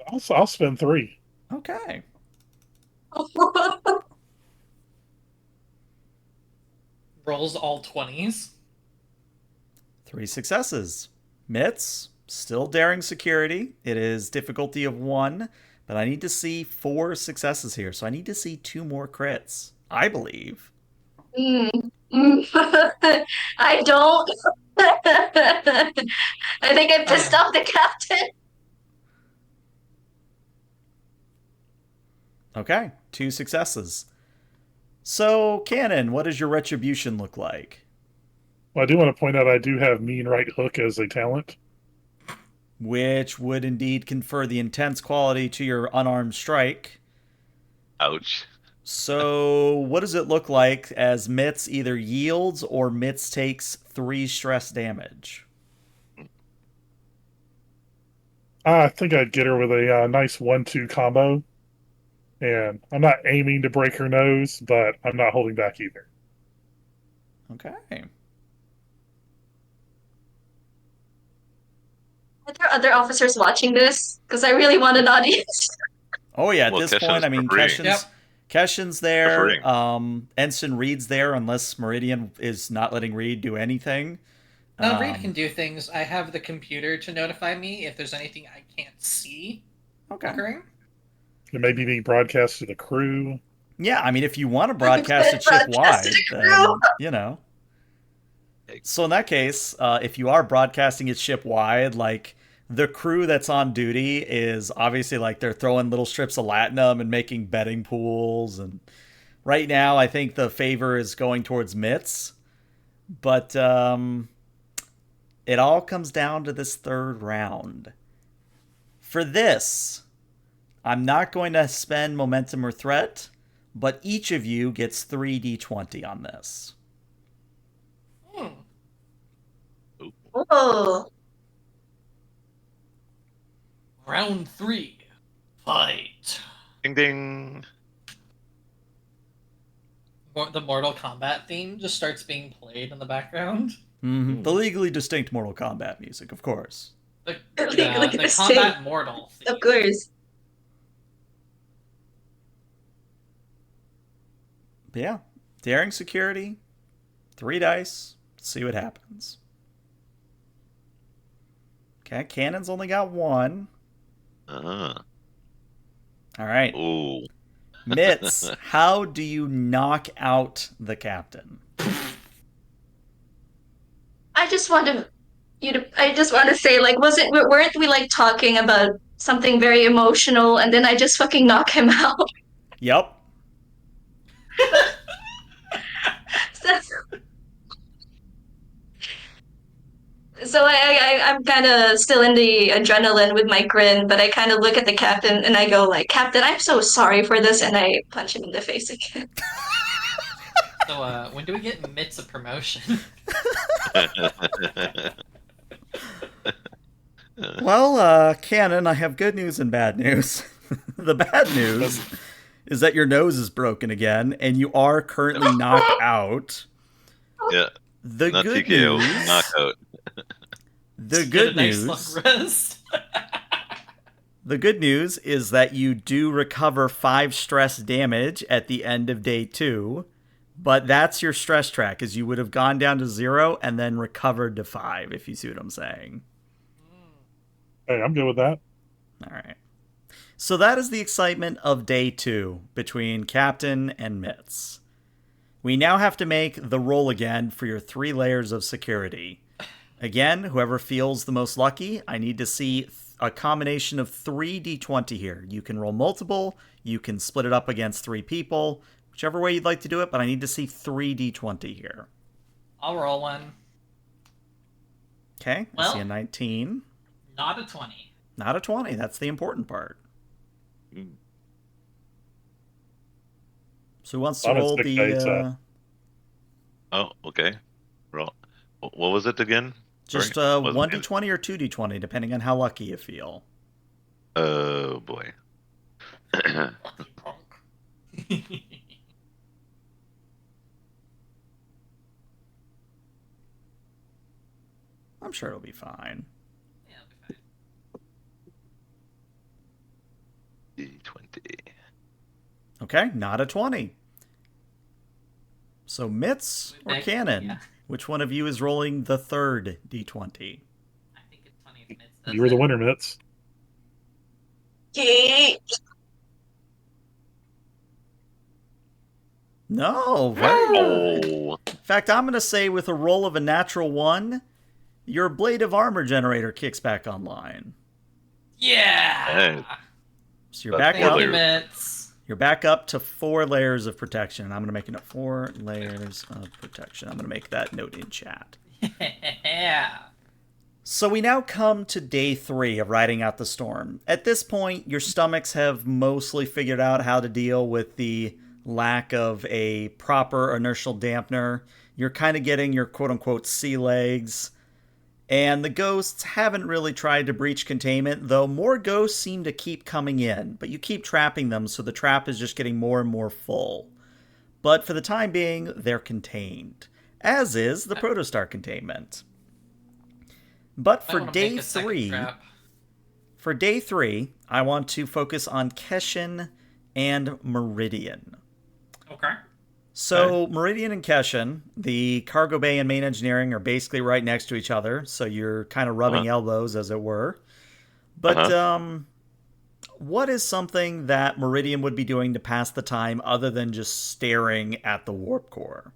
S2: I'll spend 3.
S1: Okay.
S3: Rolls all 20s.
S1: 3 successes. Mitz, still daring security. It is difficulty of 1, but I need to see 4 successes here, so I need to see 2 more crits, I believe.
S5: Mm. I don't. I think I pissed off the captain.
S1: Okay, 2 successes. So, Cannon, what does your retribution look like?
S2: Well, I do want to point out I do have Mean Right Hook as a talent.
S1: Which would indeed confer the intense quality to your unarmed strike.
S4: Ouch.
S1: So, what does it look like as Mitz either yields or Mitz takes 3 stress damage?
S2: I think I'd get her with a nice 1-2 combo. And I'm not aiming to break her nose, but I'm not holding back either.
S1: Okay.
S5: Are there other officers watching this? Because I really want an audience.
S1: Oh yeah, at
S4: Well,
S1: this
S4: Kesha
S1: point,
S4: is
S1: I mean,
S4: refereeing.
S3: Yep.
S1: Keshin's there.
S4: Refereeing.
S1: Ensign Reed's there, unless Meridian is not letting Reed do anything.
S3: No, Reed can do things. I have the computer to notify me if there's anything I can't see
S1: Okay.
S3: occurring.
S2: It may be being broadcast to the crew.
S1: Yeah, I mean, if you want to broadcast it ship wide, then you know. So in that case, if you are broadcasting it ship wide, like the crew that's on duty is obviously like they're throwing little strips of latinum and making betting pools, and right now I think the favor is going towards Mitz, but it all comes down to this third round. For this, I'm not going to spend momentum or threat, but each of you gets 3d20 on this.
S5: Oh,
S3: Round 3. Fight.
S4: Ding ding.
S3: The Mortal Kombat theme just starts being played in the background.
S1: Mm-hmm. The legally distinct Mortal Kombat music, of course.
S3: The
S5: Legally
S3: the
S5: distinct.
S3: Combat Mortal theme.
S5: of course.
S1: But yeah, daring security, 3 dice, see what happens. Okay, Cannon's only got 1.
S4: Uh-huh.
S1: All right.
S4: Ooh.
S1: Mitz, how do you knock out the captain?
S5: I just want to I just want to say, like, weren't we like talking about something very emotional, and then I just fucking knock him out?
S1: Yep.
S5: so, I'm kind of still in the adrenaline with my grin, but I kind of look at the captain and I go like, "Captain, I'm so sorry for this," and I punch him in the face again.
S3: So, when do we get Mitz a promotion?
S1: Well, Cannon, I have good news and bad news. The bad news is that your nose is broken again, and you are currently knocked out.
S4: Yeah.
S1: The
S4: Not
S1: good
S4: TKO.
S1: news.
S4: Knockout.
S1: The
S3: Get
S1: good
S3: a nice
S1: news.
S3: long rest.
S1: The good news is that you do recover 5 stress damage at the end of day 2, but that's your stress track, as you would have gone down to 0 and then recovered to 5, if you see what I'm saying.
S2: Hey, I'm good with that.
S1: All right. So that is the excitement of day 2 between Captain and Mitz. We now have to make the roll again for your 3 layers of security. Again, whoever feels the most lucky, I need to see a combination of 3 d20 here. You can roll multiple, you can split it up against 3 people, whichever way you'd like to do it, but I need to see 3 d20 here.
S3: I'll roll one.
S1: Okay, I see a
S3: Well.
S1: 19.
S3: Not a 20.
S1: Not a 20, that's the important part. So who wants to roll the...
S4: Oh, okay. Roll. What was it again?
S1: Just
S4: Sorry,
S1: 1d20 or 2d20, depending on how lucky you feel.
S4: Oh, boy.
S3: Lucky punk.
S1: I'm sure it'll be fine.
S3: Yeah, it'll be fine.
S4: D20.
S1: Okay, not a 20. So Mitz or Cannon?
S3: Yeah.
S1: Which one of you is rolling the third d20?
S3: I think it's funny if Mitz does
S2: You were the
S3: it.
S2: winner, Mitz.
S5: Okay.
S1: No, very good.
S4: Oh,
S1: In fact, I'm going to say with a roll of a natural 1, your Blade of Armor generator kicks back online.
S3: Yeah.
S4: hey,
S1: So you're
S4: That's
S1: back
S3: Thank
S1: up.
S3: you,
S4: layers.
S3: Mitz.
S1: You're back up to 4 layers of protection. And I'm going to make it 4 layers of protection. I'm going to make that note in chat.
S3: Yeah.
S1: So we now come to day 3 of riding out the storm. At this point, your stomachs have mostly figured out how to deal with the lack of a proper inertial dampener. You're kind of getting your quote-unquote sea legs. And the ghosts haven't really tried to breach containment, though more ghosts seem to keep coming in. But you keep trapping them, so the trap is just getting more and more full. But for the time being, they're contained, as is the Protostar containment. But
S3: I
S1: for
S3: want to
S1: day
S3: make a second
S1: 3,
S3: trap.
S1: for day 3, I want to focus on Keshin and Meridian.
S3: Okay.
S1: So Meridian and Keshin, the cargo bay and main engineering are basically right next to each other, so you're kind of rubbing elbows, as it were. But what is something that Meridian would be doing to pass the time other than just staring at the warp core?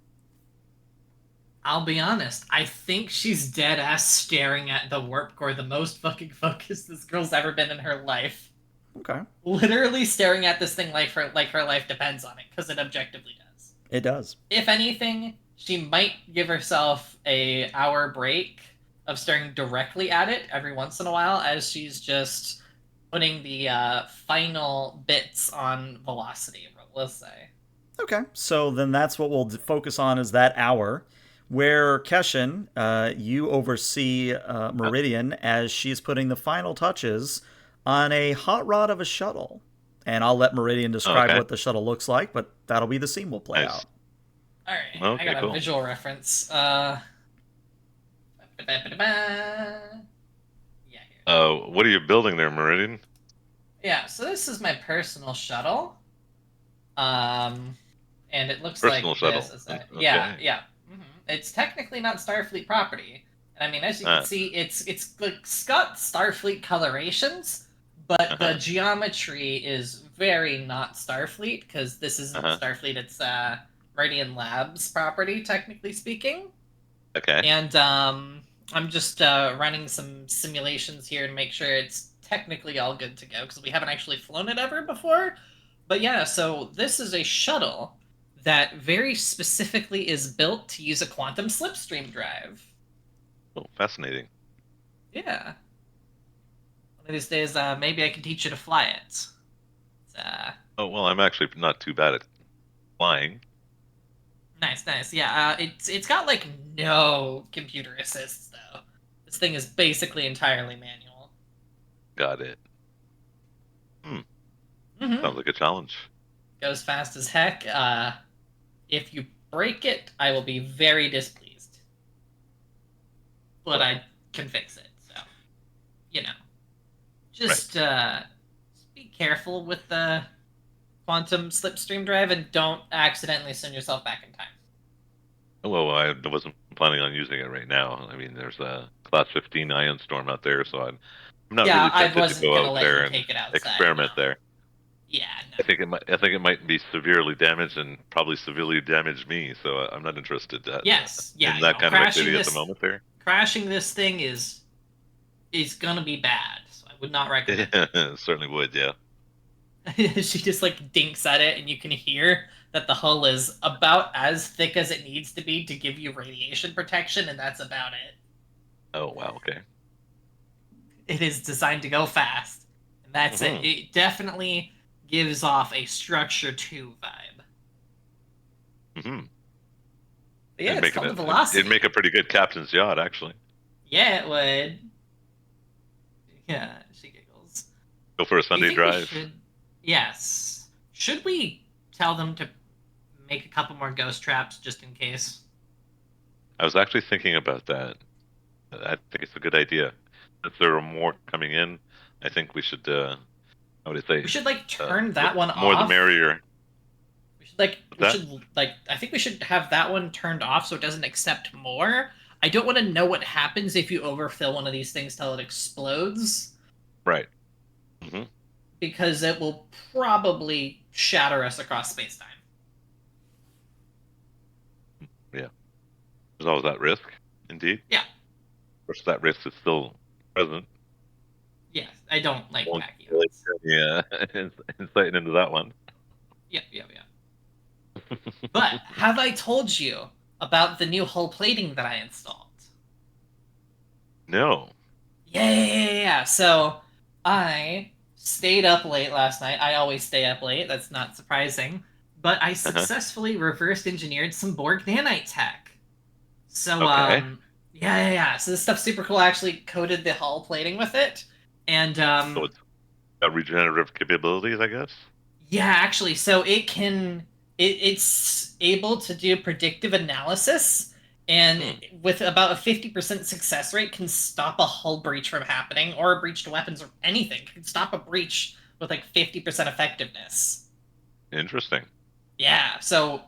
S3: I'll be honest. I think she's dead ass staring at the warp core, the most fucking focused this girl's ever been in her life.
S1: Okay.
S3: Literally staring at this thing like her life depends on it, because it objectively does.
S1: It does.
S3: If anything, she might give herself a hour break of staring directly at it every once in a while, as she's just putting the final bits on velocity, let's say.
S1: Okay, so then that's what we'll focus on, is that hour, where Keshin, you oversee Meridian as she's putting the final touches on a hot rod of a shuttle. And I'll let Meridian describe what the shuttle looks like, but that'll be the scene we'll play out.
S3: All right,
S4: Okay,
S3: I got
S4: cool.
S3: a visual reference.
S4: What are you building there, Meridian?
S3: Yeah, so this is my personal shuttle. And it looks
S4: Personal
S3: like
S4: shuttle.
S3: this.
S4: Okay.
S3: Yeah. It's technically not Starfleet property. And I mean, as you can see, it's got Starfleet colorations, but the geometry is very not Starfleet, because this isn't Starfleet. It's Meridian Labs property, technically speaking.
S4: Okay.
S3: And I'm just running some simulations here to make sure it's technically all good to go, because we haven't actually flown it ever before. But yeah, so this is a shuttle that very specifically is built to use a quantum slipstream drive.
S4: Oh, fascinating.
S3: Yeah. One of these days, maybe I can teach you to fly it.
S4: Oh, well, I'm actually not too bad at flying.
S3: Nice. Yeah, it's got like no computer assists though. This thing is basically entirely manual.
S4: Got it.
S3: Mm-hmm.
S4: Sounds like a challenge.
S3: Goes fast as heck. If you break it, I will be very displeased. But I can fix it, so just be careful with the quantum slipstream drive and don't accidentally send yourself back in time.
S4: Well, I wasn't planning on using it right now. I mean, there's a Class 15 ion storm out there, so I'm not really tempted to go out there and experiment there.
S3: Yeah, no.
S4: I think it might be severely damaged and probably severely damage me. So I'm not interested in that kind of activity at the moment. There,
S3: crashing this thing is gonna be bad. So I would not recommend.
S4: It certainly would. Yeah.
S3: She just like dinks at it, and you can hear that the hull is about as thick as it needs to be to give you radiation protection, and that's about it.
S4: Oh wow. Okay.
S3: It is designed to go fast, and that's it. It definitely gives off a Structure 2 vibe.
S4: Mm-hmm.
S3: But yeah, it's called the Velocity.
S4: It'd make a pretty good captain's yacht, actually.
S3: Yeah, it would. Yeah, she giggles.
S4: Go for a Sunday drive.
S3: Yes. Should we tell them to make a couple more ghost traps just in case?
S4: I was actually thinking about that. I think it's a good idea. If there are more coming in, I think we should. How would I say?
S3: We should like turn that one off.
S4: More the merrier.
S3: I think we should have that one turned off so it doesn't accept more. I don't want to know what happens if you overfill one of these things till it explodes.
S4: Right.
S3: Because it will probably shatter us across space-time.
S4: Yeah. There's always that risk, indeed.
S3: Yeah.
S4: Of course, that risk is still present.
S3: Yes, I don't like
S4: Won't
S3: wacky
S4: really
S3: odds.
S4: get any insight into that one.
S3: Yep. But have I told you about the new hull plating that I installed?
S4: No.
S3: Yeah. So I stayed up late last night. I always stay up late. That's not surprising. But I
S4: Uh-huh.
S3: successfully reversed engineered some Borg nanite tech. So
S4: Okay.
S3: yeah. So this stuff's super cool. I actually coated the hull plating with it, and
S4: So it's got regenerative capabilities, I guess.
S3: yeah, actually, so it's able to do predictive analysis, and
S4: Hmm.
S3: with about a 50% success rate can stop a hull breach from happening, or a breach to weapons or anything. It can stop a breach with like 50% effectiveness.
S4: Interesting.
S3: Yeah, so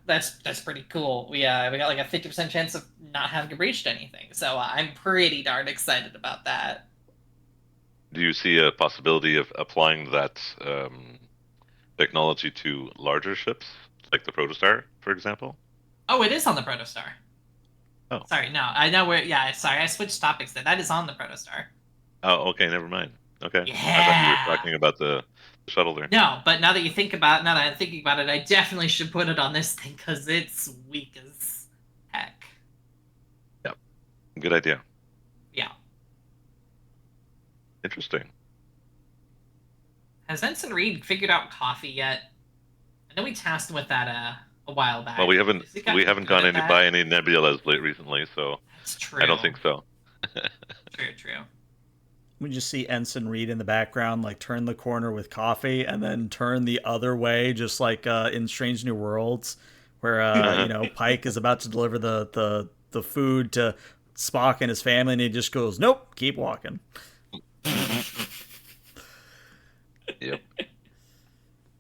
S3: that's pretty cool. We got like a 50% chance of not having to breach anything. So I'm pretty darn excited about that.
S4: Do you see a possibility of applying that technology to larger ships, like the Protostar, for example?
S3: Oh, it is on the Protostar.
S4: Oh.
S3: Sorry, no, I know where. Yeah, sorry, I switched topics there. That is on the Protostar.
S4: Oh, okay, never mind. Okay. I thought you were
S3: Yeah.
S4: talking about the shuttle there.
S3: No, but now that I'm thinking about it, I definitely should put it on this thing because it's weak as heck.
S4: Yep. Good idea.
S3: Yeah.
S4: Interesting.
S3: Has Ensign Reed figured out coffee yet? I know we tasked him with that a while
S4: Well,
S3: back. Has he
S4: we
S3: gotten
S4: haven't
S3: good
S4: gone
S3: at
S4: any by
S3: that?
S4: any nebulas late recently, so
S3: That's
S4: I don't
S3: true.
S4: think so.
S3: True.
S1: We just see Ensign Reed in the background, like turn the corner with coffee, and then turn the other way, just like in Strange New Worlds, where
S4: Uh-huh.
S1: Pike is about to deliver the food to Spock and his family, and he just goes, "Nope, keep walking."
S4: Yep.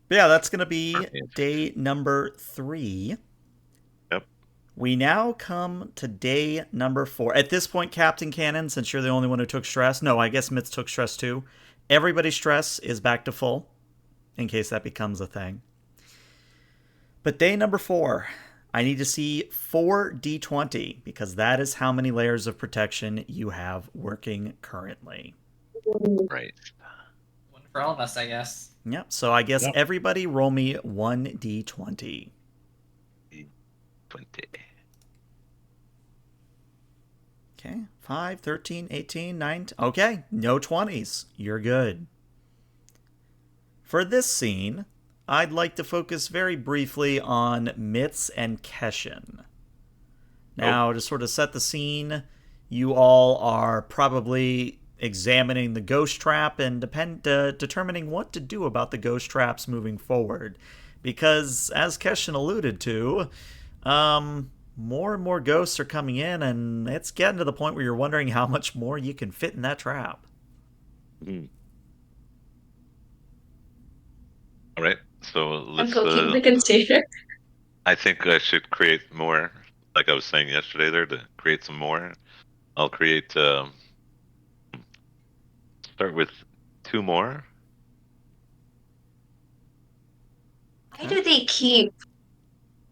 S1: But yeah, that's gonna be
S4: Certainly
S1: day number 3.
S4: Yep.
S1: We now come to day number 4. At this point, Captain Cannon, since you're the only one who took stress, no, I guess Mitz took stress too. Everybody's stress is back to full, in case that becomes a thing. But day number 4, I need to see 4d20, because that is how many layers of protection you have working currently.
S4: Right.
S3: One for all of us, I guess.
S1: Yep, so I guess
S2: Yep.
S1: everybody roll me 1d20.
S4: 20.
S1: Okay, 5, 13, 18, 19. Okay, no 20s. You're good. For this scene, I'd like to focus very briefly on Mitz and Keshin. Now, to sort of set the scene, you all are probably examining the ghost trap and determining what to do about the ghost traps moving forward. Because, as Keshin alluded to, more and more ghosts are coming in, and it's getting to the point where you're wondering how much more you can fit in that trap.
S4: Mm. All right. So
S5: I'm
S4: let's.
S5: poking the container.
S4: I think I should create more. Like I was saying yesterday, there to create some more. I'll create. Start with 2 more.
S5: Why do they keep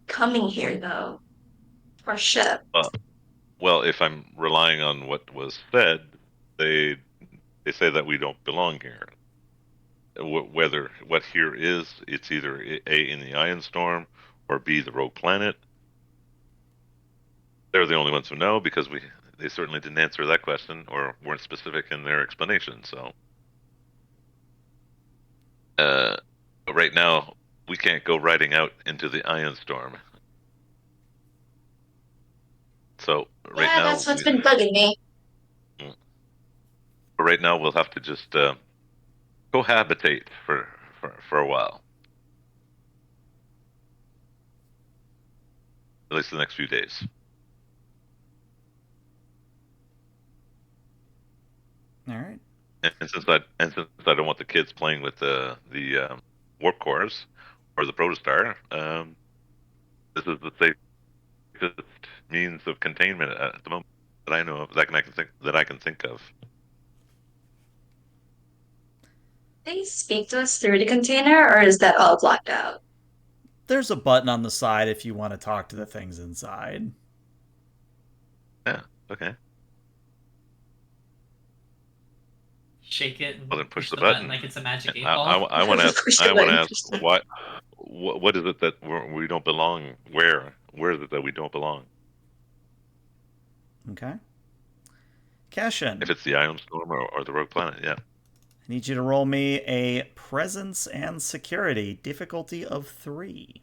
S5: coming here though? Or ship?
S4: Uh, well, if I'm relying on what was said, they they say that we don't belong here. Whether what here is, it's either A, in the ion storm, or B, the rogue planet. They're the only ones who know, because they certainly didn't answer that question or weren't specific in their explanation. So but right now we can't go riding out into the ion storm. So right
S5: Yeah,
S4: now
S5: that's what's been bugging me.
S4: right now we'll have to just cohabitate for a while, at least the next few days.
S1: All right.
S4: And since I don't want the kids playing with the warp cores or the protostar, this is the safest means of containment at the moment that I know of, that I can think of.
S5: They speak to us through the container, or is that all blocked out?
S1: There's a button on the side if you want to talk to the things inside.
S4: Yeah. Okay.
S3: Shake it and
S4: Well, then push the
S3: button
S4: button.
S3: like it's a magic 8
S4: I
S3: ball.
S4: want to ask.
S5: Push the
S4: I want to
S5: button,
S4: ask
S5: push the-
S4: what is it that we don't belong? Where is it that we don't belong?
S1: Okay. Cashin,
S4: If it's the Ion Storm or the Rogue Planet, yeah.
S1: I need you to roll me a presence and security difficulty of 3.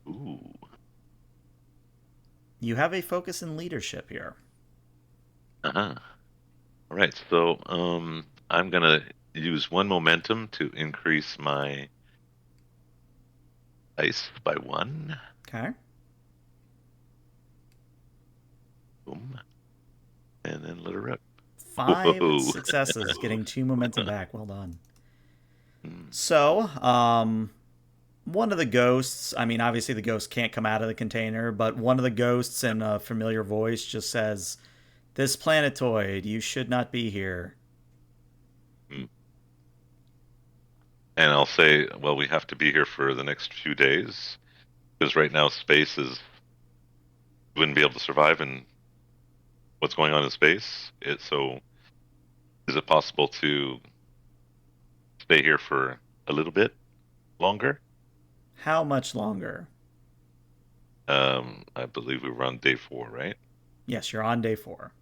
S4: Ooh.
S1: You have a focus in leadership here.
S4: Uh-huh. All right. So I'm gonna use 1 momentum to increase my dice by 1.
S1: Okay.
S4: Boom. And then let her rip.
S1: 5
S4: Whoa.
S1: successes, getting 2 momentum back. Well done.
S4: Hmm.
S1: So, one of the ghosts, I mean, obviously the ghost can't come out of the container, but one of the ghosts in a familiar voice just says, "This planetoid, you should not be here."
S4: And I'll say, well, we have to be here for the next few days because right now space is wouldn't be able to survive in what's going on in space. So is it possible to stay here for a little bit longer?
S1: How much longer?
S4: I believe we were on day 4, right?
S1: Yes, you're on day 4.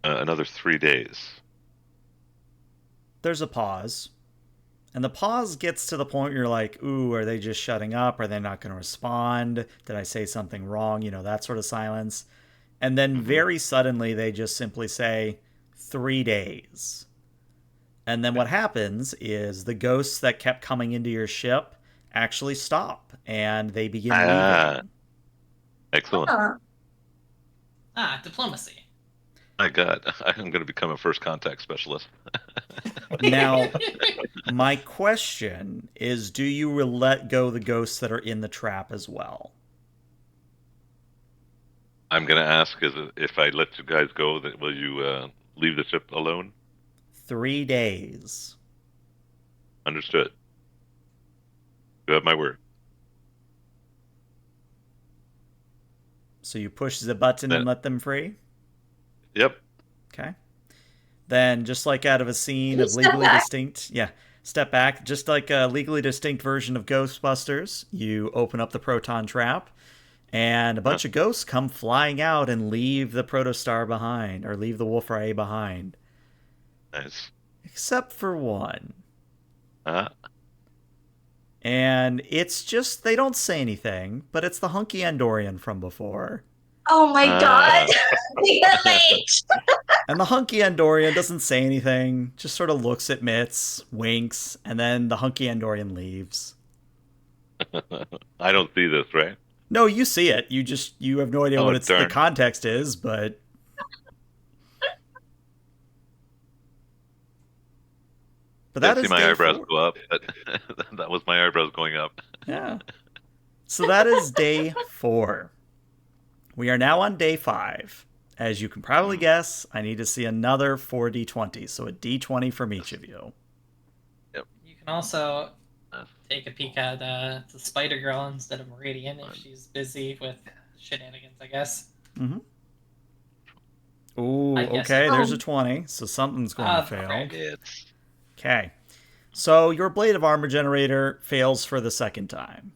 S4: Another 3 days.
S1: There's a pause. And the pause gets to the point where you're like, ooh, are they just shutting up? Are they not going to respond? Did I say something wrong? You know, that sort of silence. And then very suddenly they just simply say, 3 days. And then what happens is the ghosts that kept coming into your ship actually stop and they begin leaving.
S4: Excellent.
S3: Diplomacy.
S4: My God, I'm going to become a first contact specialist.
S1: Now, my question is, do you let go the ghosts that are in the trap as well?
S4: I'm going to ask if I let you guys go, that will you leave the ship alone?
S1: 3 days.
S4: Understood. You have my word.
S1: So you push the button and let them free?
S4: Yep.
S1: Okay. Then, just like out of a scene
S5: Can you
S1: of
S5: step
S1: Legally
S5: back?
S1: Distinct, step back. Just like a Legally Distinct version of Ghostbusters, you open up the proton trap, and a bunch of ghosts come flying out and leave the protostar behind, or leave the Wolf-Rayet behind.
S4: Nice.
S1: Except for one.
S4: Uh,
S1: And it's just, they don't say anything, but it's the hunky Andorian from before.
S5: Oh my god. Wait.
S1: And the hunky Andorian doesn't say anything, just sort of looks at Mitz, winks, and then the hunky Andorian leaves.
S4: I don't see this, right?
S1: No, you see it. You have no idea
S4: Oh,
S1: what the
S4: darn.
S1: context is, but that
S4: Didn't
S1: is
S4: see my
S1: day
S4: eyebrows
S1: 4.
S4: go up. That was my eyebrows going up.
S1: Yeah. So that is day 4. We are now on day 5. As you can probably guess, I need to see another 4d20, so a d20 from each of you.
S3: You can also take a peek at the Spider Girl instead of Meridian if she's busy with shenanigans, I guess.
S1: Mm-hmm. Ooh,
S3: I guess
S1: okay,
S5: it-
S1: there's a 20, so something's going to fail.
S3: frick.
S4: It's
S1: Okay. So your Blade of Armor generator fails for the second time.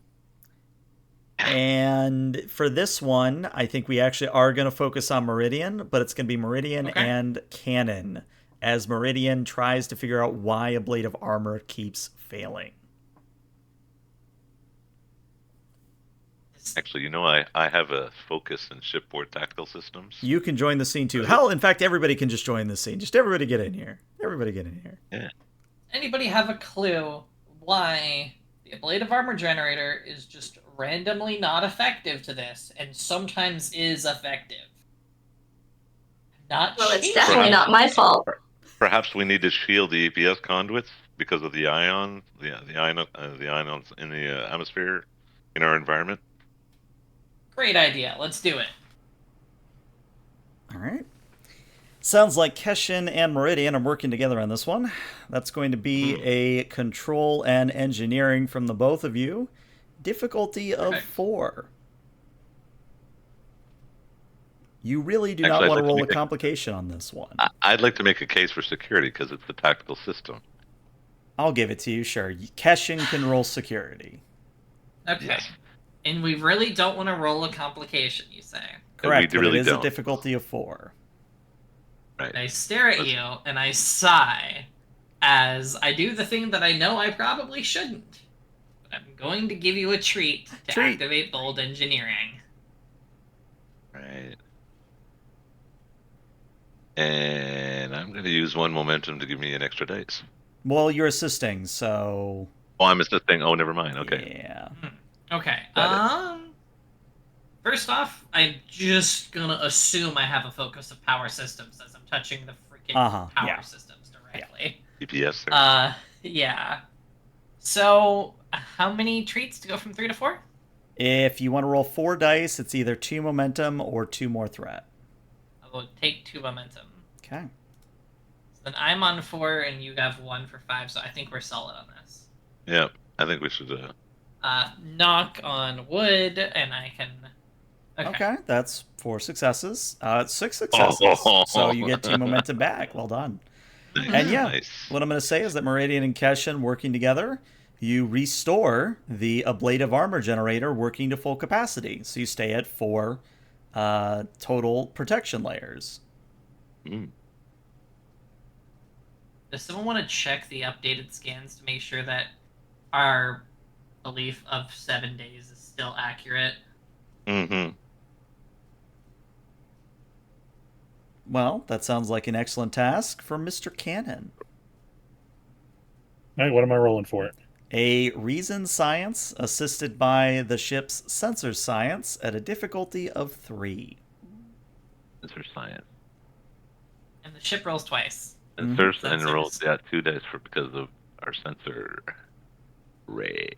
S1: And for this one, I think we actually are going to focus on Meridian, but it's going to be Meridian and Cannon, as Meridian tries to figure out why a Blade of Armor keeps failing.
S4: actually, you know, I have a focus in shipboard tactical systems.
S1: You can join the scene too. Hell, in fact, everybody can just join the scene. Just everybody get in here. Everybody get in here.
S4: Yeah.
S3: Anybody have a clue why the Blade of Armor generator is just randomly not effective to this and sometimes is effective? Not
S5: Well, it's
S3: cheating.
S5: definitely not my fault.
S4: Perhaps we need to shield the APS conduits because of the ions, the ions in the atmosphere in our environment.
S3: Great idea. Let's do it.
S1: All right. Sounds like Keshin and Meridian are working together on this one. That's going to be a control and engineering from the both of you. Difficulty of
S3: Perfect.
S1: 4. You really do
S4: Actually,
S1: not
S4: I'd
S1: want to
S4: like to
S1: roll a
S4: make a-
S1: complication on this one.
S4: I'd like to make a case for security because it's the tactical system.
S1: I'll give it to you, sure. Keshin can roll security.
S3: Okay.
S4: Yes.
S3: And we really don't want to roll a complication, you say.
S1: Correct,
S4: We
S1: but
S4: really
S1: it is a
S4: don't.
S1: difficulty of 4.
S4: Right.
S3: I stare at you and I sigh as I do the thing that I know I probably shouldn't. But I'm going to give you a treat to activate bold engineering.
S4: Right. And I'm going to use 1 momentum to give me an extra dice.
S1: Well, you're assisting, so...
S4: Oh, I'm assisting. Oh, never mind. Okay.
S1: Yeah.
S3: Okay.
S4: Got
S3: First off, I'm just gonna assume I have a focus of power systems as I'm touching the freaking power systems directly.
S4: DPS there.
S3: Yeah. So, how many treats to go from 3 to 4?
S1: If you want to roll 4 dice, it's either 2 momentum or 2 more threat.
S3: I will take 2 momentum.
S1: Okay.
S3: So then I'm on 4 and you have 1 for 5, so I think we're solid on this.
S4: Yeah, I think we should.
S3: Knock on wood, and I can.
S1: Okay, that's 4 successes. 6 successes. So you get 2 momentum back. Well done.
S4: Nice,
S1: And yeah,
S4: nice.
S1: what I'm going to say is that Meridian and Keshin working together, you restore the ablative armor generator working to full capacity. So you stay at 4 total protection layers.
S4: Mm.
S3: Does someone want to check the updated scans to make sure that our belief of 7 days is still accurate?
S4: Mm-hmm.
S1: Well, that sounds like an excellent task for Mr. Cannon.
S2: All right, what am I rolling for it?
S1: A reason science assisted by the ship's sensor science at a difficulty of 3.
S4: Sensor science.
S3: And the ship rolls twice.
S4: Sensors and
S3: Sensors.
S4: rolls 2 dice because of our sensor ray.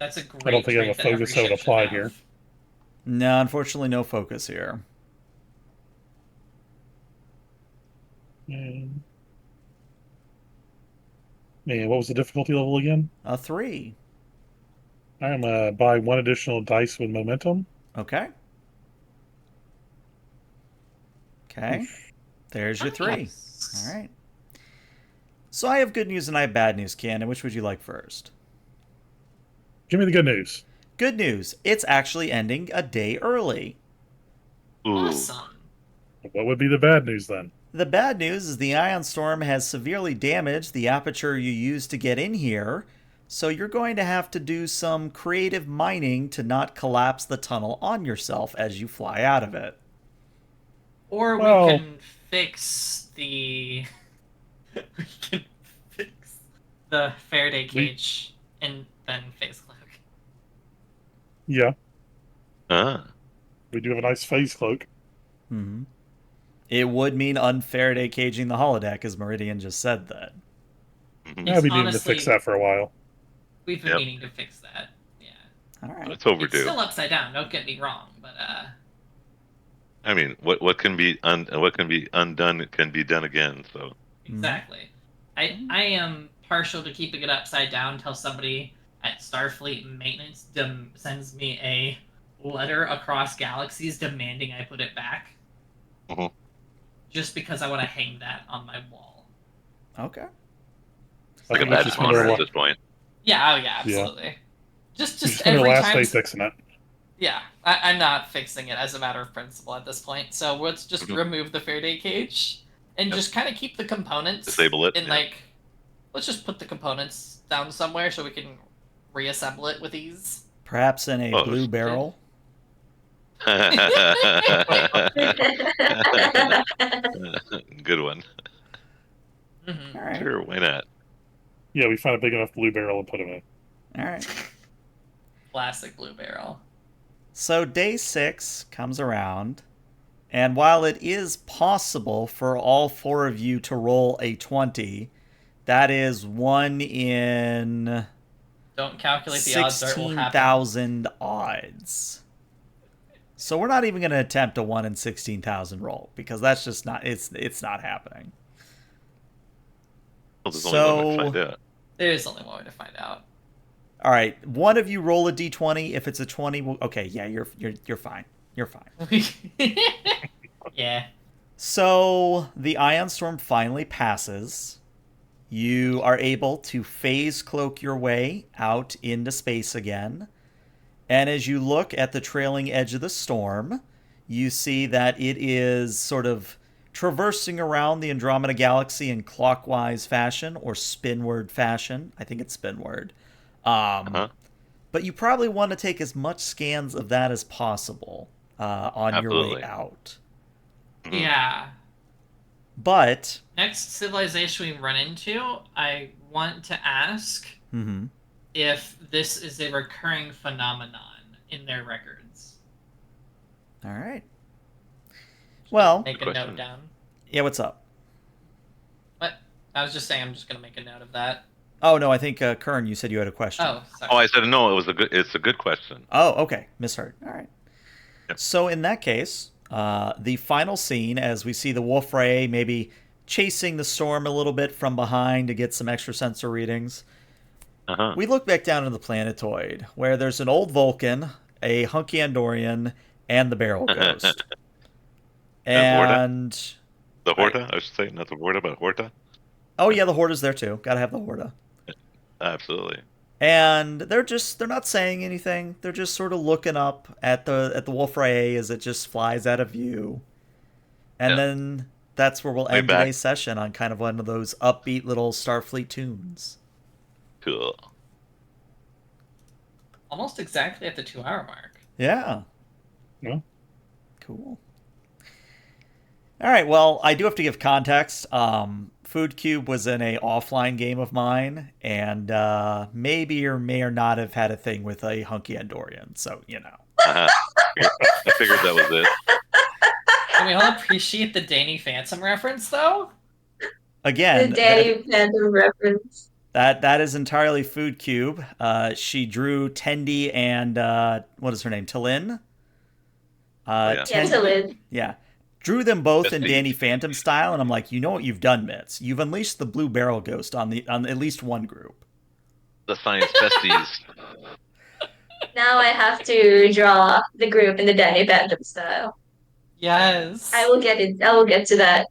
S3: That's a great
S2: I don't think I have
S3: trait
S2: a
S3: that every
S2: focus that would
S3: ship should
S2: apply
S3: have.
S2: here.
S1: No, unfortunately, no focus here.
S2: And what was the difficulty level again?
S1: A 3.
S2: I'm gonna buy 1 additional dice with momentum.
S1: Okay. Okay. There's your 3.
S3: Nice.
S1: All right. So I have good news and I have bad news, Cannon. Which would you like first?
S2: Give me the good news.
S1: Good news. It's actually ending a day early.
S4: Ooh.
S3: Awesome.
S2: What would be the bad news then?
S1: The bad news is the ion storm has severely damaged the aperture you used to get in here, so you're going to have to do some creative mining to not collapse the tunnel on yourself as you fly out of it.
S3: Or
S2: Well-
S3: we can fix the. We can fix the Faraday cage and then face cloak.
S2: Yeah,
S4: Ah.
S2: we do have a nice phase cloak.
S1: Mm-hmm. It would mean un-Faraday caging the holodeck, as Meridian just said that.
S4: Mhm.
S2: I'll be needing to
S3: honestly-
S2: fix that for a while.
S3: We've been
S4: Yep.
S3: meaning to fix that. Yeah.
S1: All right.
S4: It's overdue.
S3: It's still upside down. Don't get me wrong, but
S4: I mean, what can be undone can be done again. So
S3: exactly. I am partial to keeping it upside down until somebody at Starfleet maintenance sends me a letter across galaxies demanding I put it back.
S4: Mhm.
S3: Just because I want to hang that on my wall.
S1: Okay.
S2: I
S4: like a
S2: think we
S4: badge
S2: should
S4: of
S2: spend
S4: honor
S2: our,
S4: at this point.
S3: Yeah, oh yeah, absolutely.
S2: we
S3: Just
S2: should spend our
S3: every
S2: last
S3: time.
S2: day fixing it.
S3: Yeah, I'm not fixing it as a matter of principle at this point. So let's just
S4: Mhm.
S3: remove the Faraday cage and just kind of keep the components.
S4: Disable it,
S3: And
S4: yeah.
S3: let's just put the components down somewhere so we can reassemble it with ease.
S1: Perhaps in a
S4: Oh,
S1: blue
S4: shit.
S1: barrel.
S4: Good one.
S3: Mm-hmm.
S1: All right.
S4: Sure, why not?
S2: Yeah, we find a big enough blue barrel and put them in.
S1: All right.
S3: Classic blue barrel.
S1: So day 6 comes around, and while it is possible for all 4 of you to roll a 20, that is 1 in
S3: Don't calculate the odds, or it will happen.
S1: 16,000 odds. So we're not even going to attempt a 1 in 16,000 roll, because that's just not, it's not happening.
S4: Well, there's only one way to
S1: So-
S4: find out.
S3: There is only one way to find out.
S1: All right, one of you roll a d20. If it's a 20, okay, yeah, you're fine. You're fine.
S3: Yeah.
S1: So the ion storm finally passes. You are able to phase cloak your way out into space again. And as you look at the trailing edge of the storm, you see that it is sort of traversing around the Andromeda Galaxy in clockwise fashion or spinward fashion. I think it's spinward.
S4: Uh-huh.
S1: But you probably want to take as much scans of that as possible on your way
S4: Absolutely.
S1: out.
S4: Mhm.
S3: Yeah.
S1: But
S3: Next civilization we run into, I want to ask
S1: mhm.
S3: if this is a recurring phenomenon in their records.
S1: All right. Well,
S3: Make a
S4: Good
S3: note
S4: question.
S3: down.
S1: yeah, what's up?
S3: What? I was just saying I'm just going to make a note of that.
S1: Oh, no, I think, Kern, you said you had a question.
S3: Oh, sorry.
S4: Oh, I said no. It's a good question.
S1: Oh, okay. Misheard. All right.
S4: Yep.
S1: So in that case, the final scene, as we see the Wolf-Rayet maybe chasing the storm a little bit from behind to get some extra sensor readings,
S4: Uh-huh.
S1: we look back down into the planetoid, where there's an old Vulcan, a hunky Andorian, and the Barrel Ghost.
S4: And Horta? The
S1: I-
S4: Horta, I should say, not the Horta, but Horta.
S1: Oh yeah, the Horta's there too. Gotta have the Horta.
S4: Absolutely.
S1: And they're not saying anything. They're just sort of looking up at the Wolf-Rayet as it just flies out of view. And
S4: Yeah.
S1: then that's where we'll
S4: Way
S1: end
S4: back.
S1: today's session on kind of one of those upbeat little Starfleet tunes.
S4: Cool.
S3: Almost exactly at the 2-hour mark.
S1: Yeah.
S2: Yeah.
S1: Cool. All right. Well, I do have to give context. Food Cube was in a offline game of mine, and maybe or may or not have had a thing with a hunky Andorian. So
S4: Uh-huh. I figured that was it.
S3: Can we all appreciate the Danny Phantom reference, though?
S1: Again,
S5: The Danny Phantom reference.
S1: that is entirely Food Cube. She drew Tendi and what is her name? Talin.
S4: Yeah.
S5: Yeah,
S1: Ten-
S5: Talin.
S1: yeah. Drew them both in
S4: Besties.
S1: Danny Phantom style, and I'm like, you know what you've done, Mitz? You've unleashed the Blue Barrel Ghost on at least one group.
S4: The science besties.
S5: Now I have to draw the group in the Danny Phantom style.
S3: Yes.
S5: I will get it. I will get to that.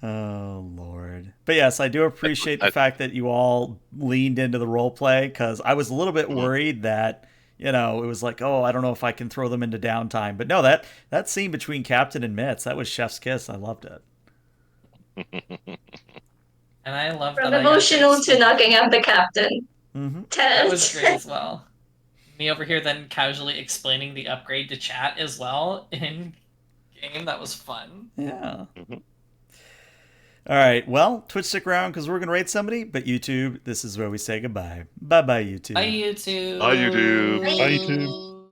S1: Oh Lord! But yes, I do appreciate the fact that you all leaned into the role play, because I was a little bit worried that it was like, oh, I don't know if I can throw them into downtime. But no, that scene between Captain and Mitz, that was chef's kiss. I loved it.
S3: And I love
S5: From
S3: that.
S5: emotional to knocking out the captain.
S1: Mm-hmm.
S3: That was great as well. Me over here then casually explaining the upgrade to chat as well in game. That was fun.
S1: Yeah.
S4: Mhm.
S1: All right. Well, Twitch, stick around because we're gonna rate somebody. But YouTube, this is where we say goodbye. Bye, YouTube.
S3: Bye, YouTube.
S4: Bye, YouTube.
S2: Bye, YouTube.